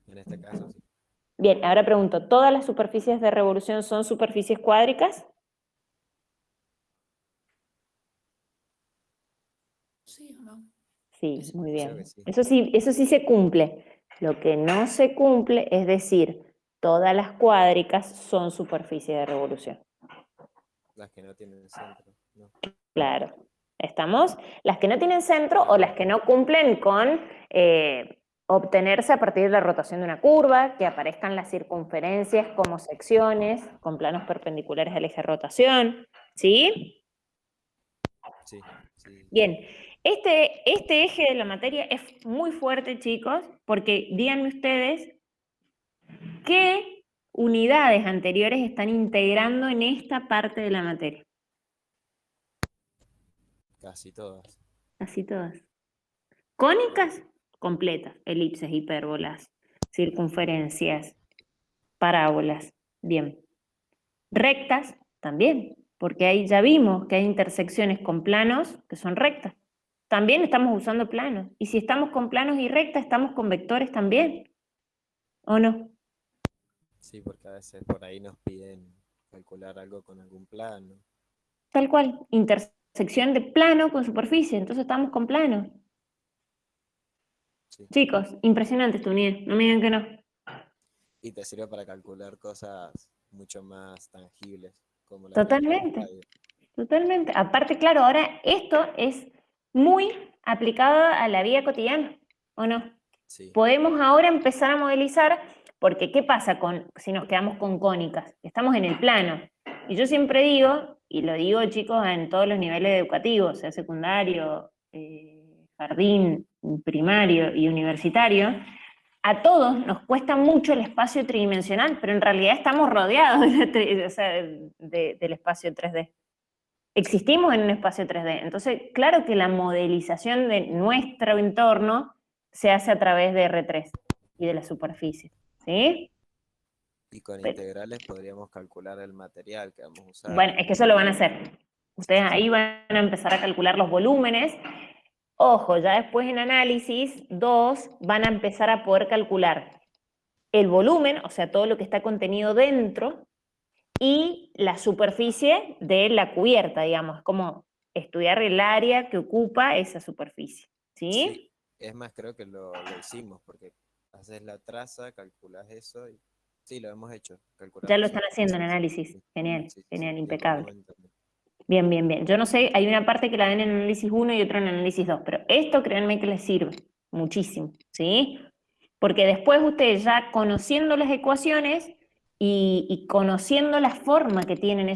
En este caso, sí. Bien, ahora pregunto, ¿todas las superficies de revolución son superficies cuádricas? ¿Sí o no? Sí, muy Creo que bien. sí. Eso sí se cumple. Lo que no se cumple es decir, todas las cuádricas son superficie de revolución. Las que no tienen centro, ¿no? Claro. ¿Estamos? Las que no tienen centro o las que no cumplen con obtenerse a partir de la rotación de una curva, que aparezcan las circunferencias como secciones con planos perpendiculares al eje de rotación. ¿Sí? Sí, sí. Bien, este eje de la materia es muy fuerte, chicos, porque díganme ustedes qué unidades anteriores están integrando en esta parte de la materia. Casi todas. Así todas. Cónicas, completas, elipses, hipérbolas, circunferencias, parábolas. Bien. Rectas, también, porque ahí ya vimos que hay intersecciones con planos que son rectas. También estamos usando planos. Y si estamos con planos y rectas, estamos con vectores también. ¿O no? Sí, porque a veces por ahí nos piden calcular algo con algún plano. Tal cual. Intersección de plano con superficie. Entonces estamos con plano. Sí. Chicos, impresionante esta unidad. No me digan que no. Y te sirve para calcular cosas mucho más tangibles, como la cancha del Totalmente. estadio. Totalmente. Aparte, claro, ahora esto es muy aplicado a la vida cotidiana. ¿O no? Sí, Podemos ahora empezar a modelizar, porque ¿qué pasa si nos quedamos con cónicas? Estamos en el plano. Y yo siempre digo, y lo digo chicos en todos los niveles educativos, sea secundario, jardín, primario y universitario, a todos nos cuesta mucho el espacio tridimensional, pero en realidad estamos rodeados o sea, del espacio 3D. sí, Existimos en un espacio 3D. Entonces, claro que la modelización de nuestro entorno se hace a través de R3 y de la superficie. ¿Sí? y con Pero, integrales podríamos calcular el material que vamos a usar. bueno, es que eso lo van a hacer. Sí, Ustedes sí, sí. ahí van a empezar a calcular los volúmenes. Ojo, ya después en análisis 2 van a empezar a poder calcular el volumen, o sea, todo lo que está contenido dentro, y la superficie de la cubierta, digamos, como estudiar el área que ocupa esa superficie. Sí, ¿Sí? es más, creo que lo hicimos, porque haces la traza, calculas eso y sí, lo hemos hecho, Ya lo calculamos están eso. haciendo Sí, en sí, análisis. sí, Genial, sí, sí, genial, y el impecable. volumen también. Bien, bien, bien. Yo no sé, hay una parte que la ven en análisis 1 y otra en análisis 2, pero esto créanme que les sirve muchísimo, ¿sí? Porque después ustedes ya conociendo las ecuaciones y conociendo la forma que tienen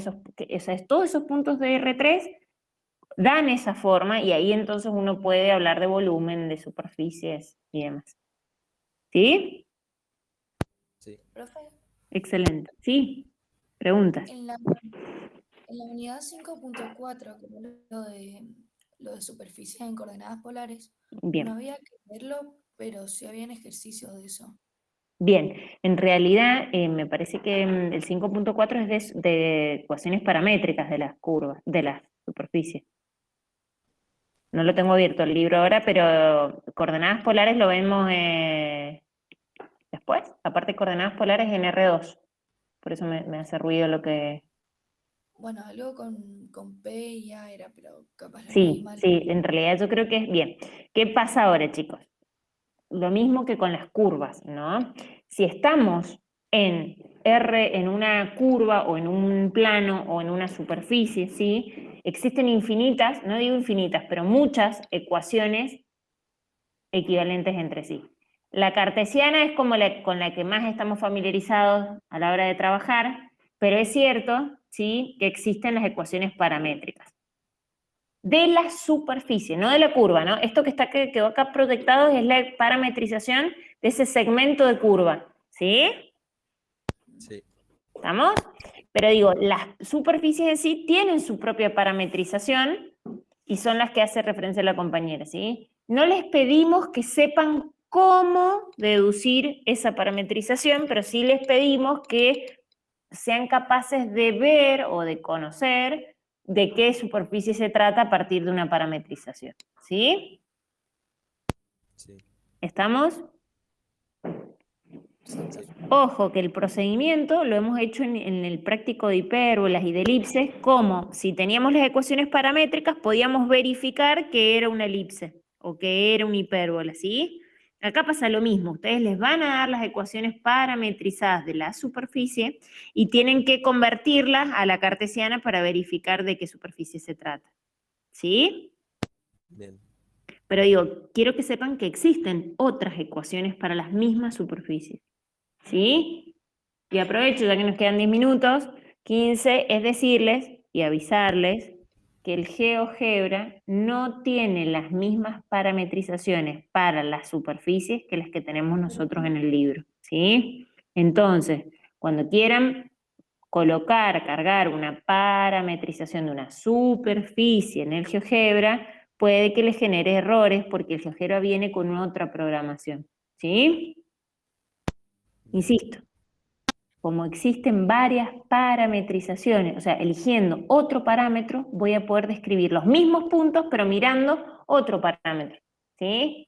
todos esos puntos de R3, dan esa forma y ahí entonces uno puede hablar de volumen, de superficies y demás. ¿Sí? Sí, Profe, Excelente. ¿Sí? Preguntas. en la unidad 5.4, que es lo de superficies en coordenadas polares, no Bien. había que verlo, pero sí habían ejercicios de eso. Bien, en realidad me parece que el 5.4 es de ecuaciones paramétricas de las curvas, de las superficies. No lo tengo abierto el libro ahora, pero coordenadas polares lo vemos después. Aparte, coordenadas polares en R2. Por eso me hace ruido lo que... Bueno, algo con P y A era, pero capaz lo leí Sí, mal. sí, en realidad yo creo que es bien. ¿Qué pasa ahora, chicos? Lo mismo que con las curvas, ¿no? Si estamos en R, en una curva o en un plano o en una superficie, ¿sí? Existen infinitas, no digo infinitas, pero muchas ecuaciones equivalentes entre sí. La cartesiana es como con la que más estamos familiarizados a la hora de trabajar, pero es cierto, ¿sí?, que existen las ecuaciones paramétricas. De la superficie, no de la curva, ¿no? Esto que quedó acá proyectado es la parametrización de ese segmento de curva, ¿sí? Sí. ¿Estamos? Pero digo, las superficies en sí tienen su propia parametrización y son las que hace referencia la compañera, ¿sí? No les pedimos que sepan cómo deducir esa parametrización, pero sí les pedimos que sean capaces de ver o de conocer de qué superficie se trata a partir de una parametrización, ¿sí? Sí. ¿Estamos? Sí, Sí. Ojo, que el procedimiento lo hemos hecho en el práctico de hipérbolas y de elipses, como si teníamos las ecuaciones paramétricas, podíamos verificar que era una elipse o que era una hipérbola, ¿sí? Acá pasa lo mismo, ustedes les van a dar las ecuaciones parametrizadas de la superficie y tienen que convertirlas a la cartesiana para verificar de qué superficie se trata, ¿sí? Bien. Pero digo, quiero que sepan que existen otras ecuaciones para las mismas superficies, ¿sí? Y aprovecho, ya que nos quedan 10 minutos, 15, es decirles y avisarles que el GeoGebra no tiene las mismas parametrizaciones para las superficies que las que tenemos nosotros en el libro, ¿sí? Entonces, cuando quieran cargar una parametrización de una superficie en el GeoGebra, puede que les genere errores porque el GeoGebra viene con otra programación, ¿sí? Bien. Insisto, como existen varias parametrizaciones, o sea, eligiendo otro parámetro, voy a poder describir los mismos puntos, pero mirando otro parámetro, ¿sí?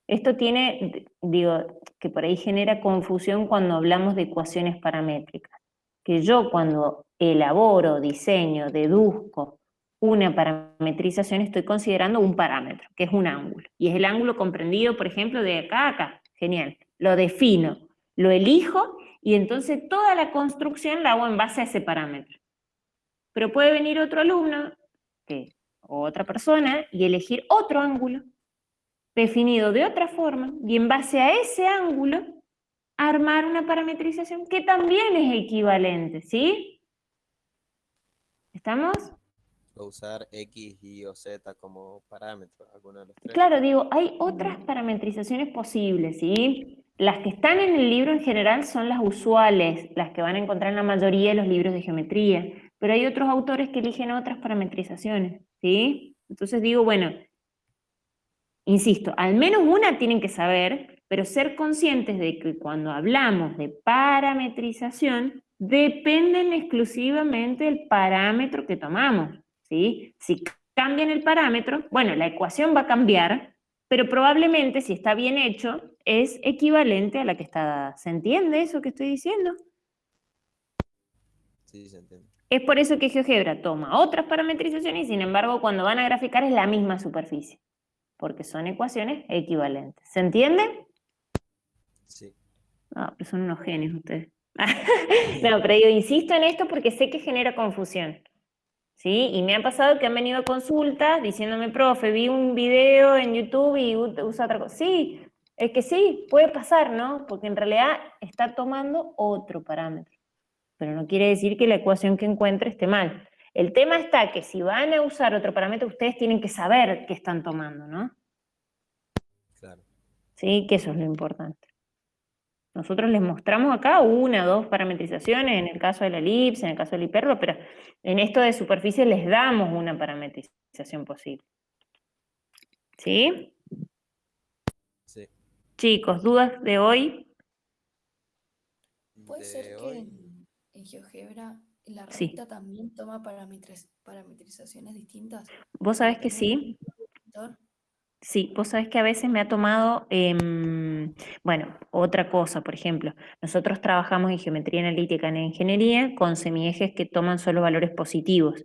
Esto tiene, digo, que por ahí genera confusión cuando hablamos de ecuaciones paramétricas. Que yo cuando elaboro, diseño, deduzco una parametrización, estoy considerando un parámetro, que es un ángulo. Y es el ángulo comprendido, por ejemplo, de acá a acá. Genial. Lo defino, lo elijo y entonces toda la construcción la hago en base a ese parámetro. Pero puede venir otro alumno o otra persona y elegir otro ángulo definido de otra forma y en base a ese ángulo armar una parametrización que también es equivalente, ¿sí? ¿Estamos? O usar X, Y o Z como parámetros, alguno de los tres. Claro, digo, hay otras parametrizaciones posibles, ¿sí? Las que están en el libro en general son las usuales, las que van a encontrar en la mayoría de los libros de geometría, pero hay otros autores que eligen otras parametrizaciones, ¿sí? Entonces digo, bueno, insisto, al menos una tienen que saber, pero ser conscientes de que cuando hablamos de parametrización, dependen exclusivamente del parámetro que tomamos, ¿sí? Si cambian el parámetro, bueno, la ecuación va a cambiar, pero probablemente, si está bien hecho, es equivalente a la que está dada. ¿Se entiende eso que estoy diciendo? Sí, se entiende. Es por eso que GeoGebra toma otras parametrizaciones y, sin embargo, cuando van a graficar es la misma superficie, porque son ecuaciones equivalentes. ¿Se entiende? Sí. No, pero son unos genios ustedes. No, pero yo insisto en esto porque sé que genera confusión, ¿sí? Y me ha pasado que han venido a consultas diciéndome, profe, vi un video en YouTube y usa otra cosa. Sí, es que sí, puede pasar, ¿no? Porque en realidad está tomando otro parámetro, pero no quiere decir que la ecuación que encuentre esté mal. El tema está que si van a usar otro parámetro, ustedes tienen que saber qué están tomando, ¿no? Claro. Sí, que eso es lo importante. Nosotros les mostramos acá una o dos parametrizaciones, en el caso de la elipse, en el caso del hipérbolo, pero en esto de superficie les damos una parametrización posible. ¿Sí? Sí. Chicos, ¿dudas de hoy? puede ser De que hoy, en GeoGebra la Sí. recta también toma parametrizaciones distintas. ¿Vos sabés que Depende sí? del vector. Sí, vos sabés que a veces me ha tomado, bueno, otra cosa, por ejemplo, nosotros trabajamos en geometría analítica en ingeniería con semiejes que toman solo valores positivos.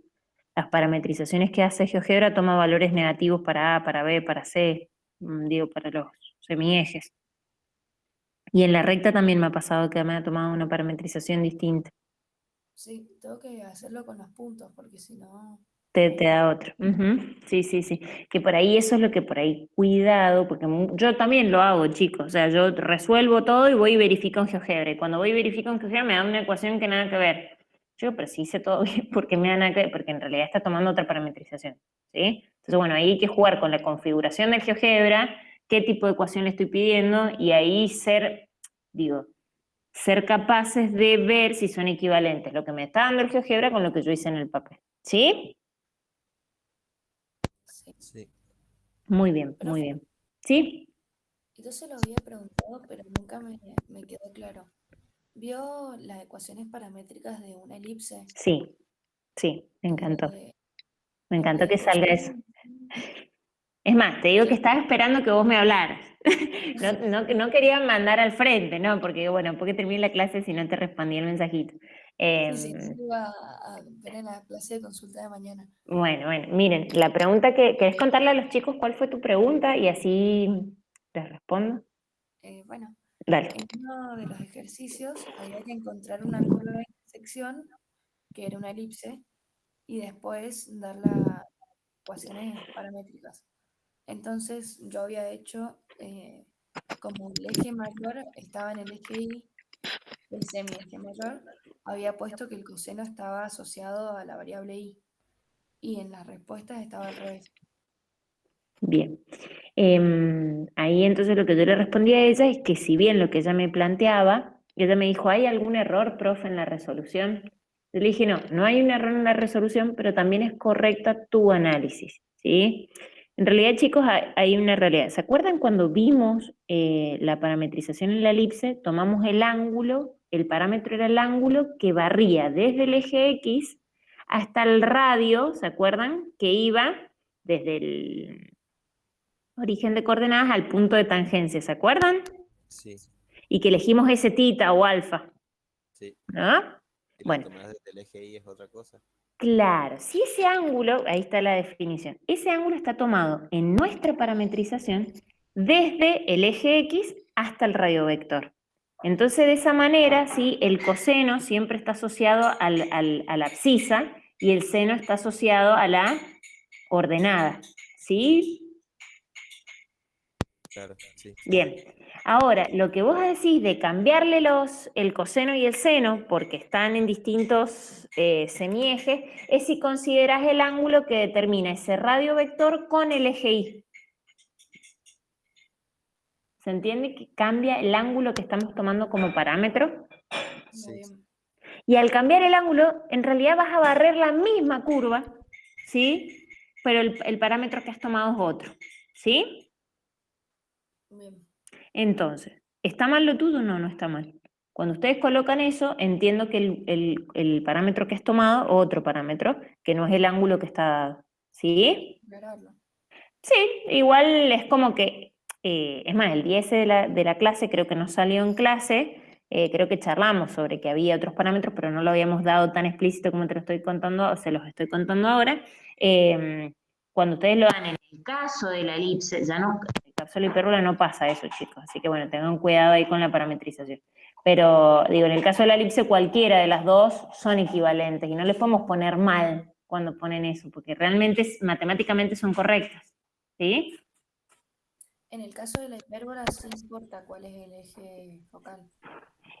Las parametrizaciones que hace GeoGebra toma valores negativos para A, para B, para C, digo, para los semiejes. Y en la recta también me ha pasado que me ha tomado una parametrización distinta. Sí, tengo que hacerlo con los puntos, porque si no, te da otro. Ujú. Sí, sí, sí. Que por ahí eso es lo que por ahí, cuidado, porque yo también lo hago, chicos. O sea, yo resuelvo todo y voy y verifico en GeoGebra. Y cuando voy y verifico en GeoGebra me da una ecuación que nada que ver. Yo, pero sí hice todo bien porque me da nada que ver, porque en realidad está tomando otra parametrización. ¿Sí? Entonces, bueno, ahí hay que jugar con la configuración del GeoGebra, qué tipo de ecuación le estoy pidiendo, y ahí ser capaces de ver si son equivalentes lo que me está dando el GeoGebra con lo que yo hice en el papel. ¿Sí? Sí. Sí. Muy bien, muy Profe, bien. ¿Sí? yo se lo había preguntado, pero nunca me quedó claro. ¿Vio las ecuaciones paramétricas de una elipse? Sí, sí, me Lo encantó. de, Me lo encantó del que salga eso. coseno. Es más, te digo que Claro, estaba esperando que vos me hablaras. No, no, no quería mandar al frente, ¿no? Porque, bueno, porque terminé la clase si no te respondí el mensajito. sí, sí, Em, eso iba a ver en la clase de consulta de mañana. bueno, miren, la pregunta ¿querés contarle a los chicos cuál fue tu pregunta y así les respondo? Bueno, Dale. en uno de los ejercicios había que encontrar una curva de intersección, que era una elipse, y después dar las ecuaciones paramétricas. Entonces yo había hecho, como el eje mayor estaba en el eje Y, el semieje mayor, había puesto que el coseno estaba asociado a la variable Y, y en las respuestas estaba al revés. Bien. Ahí entonces lo que yo le respondí a ella es que si bien lo que ella me planteaba, ella me dijo, ¿hay algún error, profe, en la resolución? Yo le dije, no, no hay un error en la resolución, pero también es correcta tu análisis, ¿sí? En realidad, chicos, hay una realidad. ¿Se acuerdan cuando vimos la parametrización en la elipse? Tomamos el ángulo, el parámetro era el ángulo que barría desde el eje X hasta el radio, ¿se acuerdan? Que iba desde el origen de coordenadas al punto de tangencia, ¿se acuerdan? Sí, Y que elegimos ese tita o alfa, sí. ¿no? Si lo Bueno, tomás desde el eje Y es otra cosa. claro, si ese ángulo, ahí está la definición, ese ángulo está tomado en nuestra parametrización desde el eje X hasta el radiovector. Entonces, de esa manera, sí, el coseno siempre está asociado a la abscisa y el seno está asociado a la ordenada, ¿sí? Claro, sí. Bien, ahora lo que vos decís de cambiarle el coseno y el seno, porque están en distintos semiejes, es si consideras el ángulo que determina ese radio vector con el eje Y. ¿Se entiende que cambia el ángulo que estamos tomando como parámetro? Muy Sí, bien, Y al cambiar el ángulo, en realidad vas a barrer la misma curva, ¿sí? Pero el parámetro que has tomado es otro, ¿sí? bien. Entonces, ¿está mal lo tuyo? No, no está mal. Cuando ustedes colocan eso, entiendo que el parámetro que has tomado, otro parámetro, que no es el ángulo que está dado. ¿Sí? Aclararlo. Sí, igual es como que, es más, el 10 de la clase creo que no salió en clase, creo que charlamos sobre que había otros parámetros, pero no lo habíamos dado tan explícito como te lo estoy contando, se los estoy contando ahora. Cuando ustedes lo dan en el caso de la elipse, ya no, en el caso de la hipérbola no pasa eso, chicos, así que bueno, tengan cuidado ahí con la parametrización. Pero digo, en el caso de la elipse cualquiera de las dos son equivalentes y no les podemos poner mal cuando ponen eso, porque realmente matemáticamente son correctas. ¿Sí? En el caso de la hipérbola sí importa cuál es el eje focal.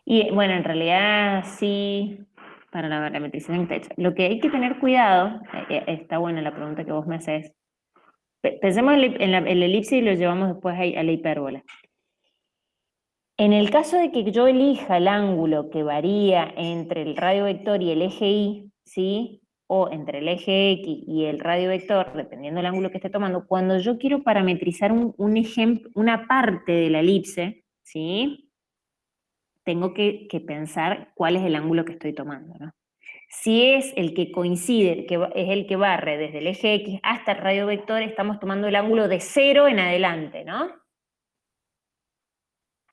Y bueno, en realidad sí, para la parametrización está hecha. Lo que hay que tener cuidado, está buena la pregunta que vos me haces. Pensemos en la elipse y lo llevamos después a la hipérbola. En el caso de que yo elija el ángulo que varía entre el radio vector y el eje Y, ¿sí? O entre el eje X y el radio vector, dependiendo del ángulo que esté tomando, cuando yo quiero parametrizar un ejemplo, una parte de la elipse, ¿sí? Tengo que pensar cuál es el ángulo que estoy tomando, ¿no? Si es el que coincide, que es el que barre desde el eje X hasta el radio vector, estamos tomando el ángulo de 0 en adelante, ¿no?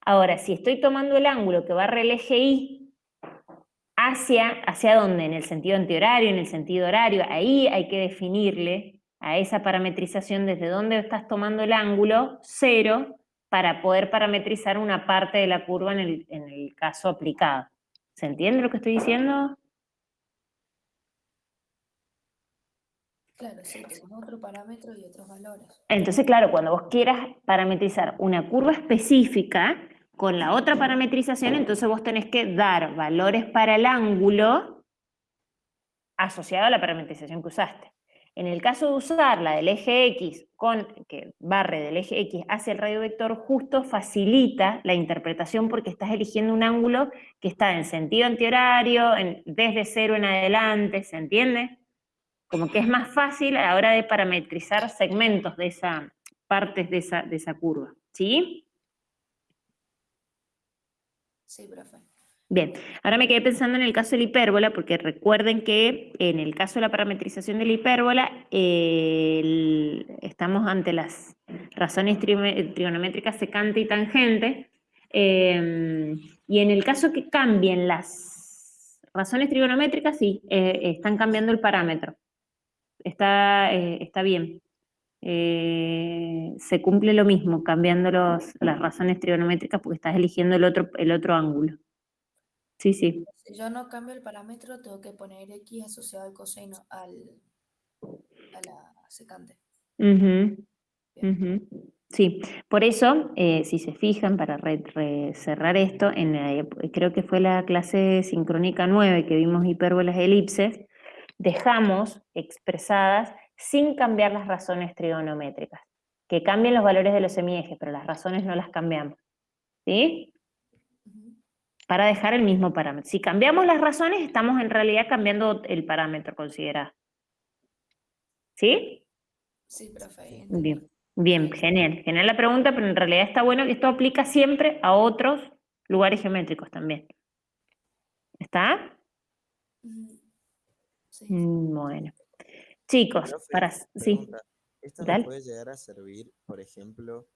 Ahora, si estoy tomando el ángulo que barre el eje Y ¿hacia dónde? En el sentido antihorario, en el sentido horario, ahí hay que definirle a esa parametrización desde dónde estás tomando el ángulo, 0, para poder parametrizar una parte de la curva en el caso aplicado. ¿Se entiende lo que estoy diciendo? Claro, sí, tenés otro parámetro y otros valores. Entonces, claro, cuando vos quieras parametrizar una curva específica con la otra parametrización, entonces vos tenés que dar valores para el ángulo asociado a la parametrización que usaste. En el caso de usar la del eje X, que barre del eje X hacia el radio vector, justo facilita la interpretación porque estás eligiendo un ángulo que está en sentido antihorario, desde cero en adelante, ¿se entiende? Como que es más fácil a la hora de parametrizar segmentos de esa, partes de esa curva, ¿sí? Sí, profe. Bien, ahora me quedé pensando en el caso de la hipérbola, porque recuerden que en el caso de la parametrización de la hipérbola, estamos ante las razones trigonométricas secante y tangente, y en el caso que cambien las razones trigonométricas, sí, están cambiando el parámetro. Está bien. Se cumple lo mismo, cambiando las razones trigonométricas porque estás eligiendo el otro ángulo. Sí, sí. Si yo no cambio el parámetro, tengo que poner X asociado al coseno, a la secante. Ujú, Bien. ujú. Sí, por eso, si se fijan, para cerrar esto, creo que fue la clase sincrónica 9 que vimos hipérbolas y elipses, dejamos expresadas sin cambiar las razones trigonométricas. Que cambien los valores de los semiejes, pero las razones no las cambiamos. ¿Sí? Ujú. Para dejar el mismo parámetro. Si cambiamos las razones, estamos en realidad cambiando el parámetro considerado. ¿Sí? Sí, profe, ahí entendí. Bien, bien, genial. Genial la pregunta, pero en realidad está bueno que esto aplica siempre a otros lugares geométricos también. ¿Está? Ujú. Sí. Bueno. Chicos, Profe, sí, pregunta, ¿esto nos dale. puede llegar a servir, por ejemplo,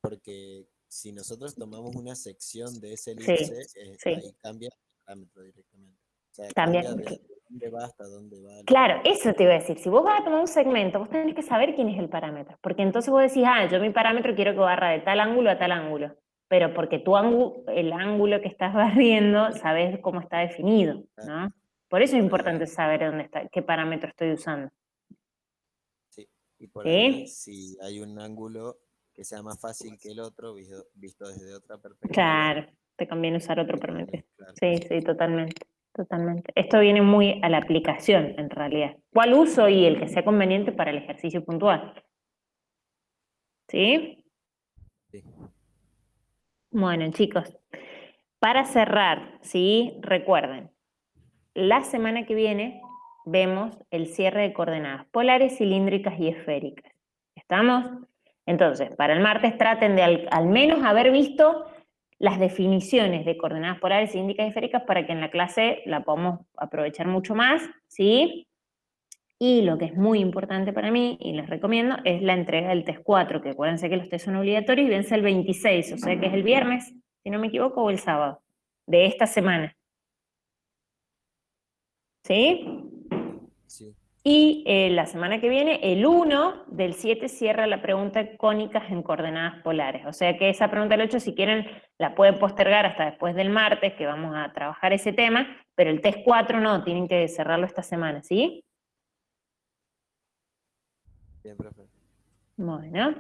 porque si nosotros tomamos una sección de ese Sí, elipse, sí. ahí cambia el parámetro directamente? O sea, cambia También. de dónde va hasta dónde va el Claro, parámetro. eso te iba a decir. Si vos vas a tomar un segmento, vos tenés que saber quién es el parámetro. Porque entonces vos decís, yo mi parámetro quiero que barra de tal ángulo a tal ángulo. Pero porque el ángulo que estás barriendo, sabes cómo está definido, Ah, ¿no? Por eso es por ahí, importante saber dónde está, qué parámetro estoy usando. sí. Y por ahí, ¿Sí? si hay un ángulo que sea más fácil que el otro, visto desde otra perspectiva, Claro, te conviene usar otro te parámetro. conviene, claro. Sí, sí, totalmente, totalmente. Esto viene muy a la aplicación, en realidad. ¿Cuál uso y el que sea conveniente para el ejercicio puntual? ¿Sí? Sí. Bueno, chicos, para cerrar, ¿sí? Recuerden, la semana que viene vemos el cierre de coordenadas polares, cilíndricas y esféricas. ¿Estamos? Entonces, para el martes traten de al menos haber visto las definiciones de coordenadas polares, cilíndricas y esféricas para que en la clase la podamos aprovechar mucho más, ¿sí? Y lo que es muy importante para mí, y les recomiendo, es la entrega del test 4, que acuérdense que los test son obligatorios y vence el 26, o sea que es el viernes, si no me equivoco, o el sábado, de esta semana. ¿Sí? Sí, Y la semana que viene, el 1 del 7 cierra la pregunta cónicas en coordenadas polares. O sea que esa pregunta del 8, si quieren, la pueden postergar hasta después del martes, que vamos a trabajar ese tema, pero el test 4 no, tienen que cerrarlo esta semana, ¿sí? bien, profe. Bueno,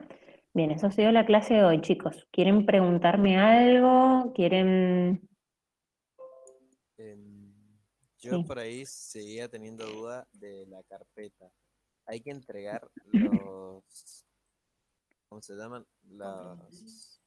bien, eso ha sido la clase de hoy, chicos. ¿Quieren preguntarme algo? ¿Quieren...? Em, yo Sí. por ahí seguía teniendo duda de la carpeta. Hay que entregar los, ¿cómo se llaman? Complementos.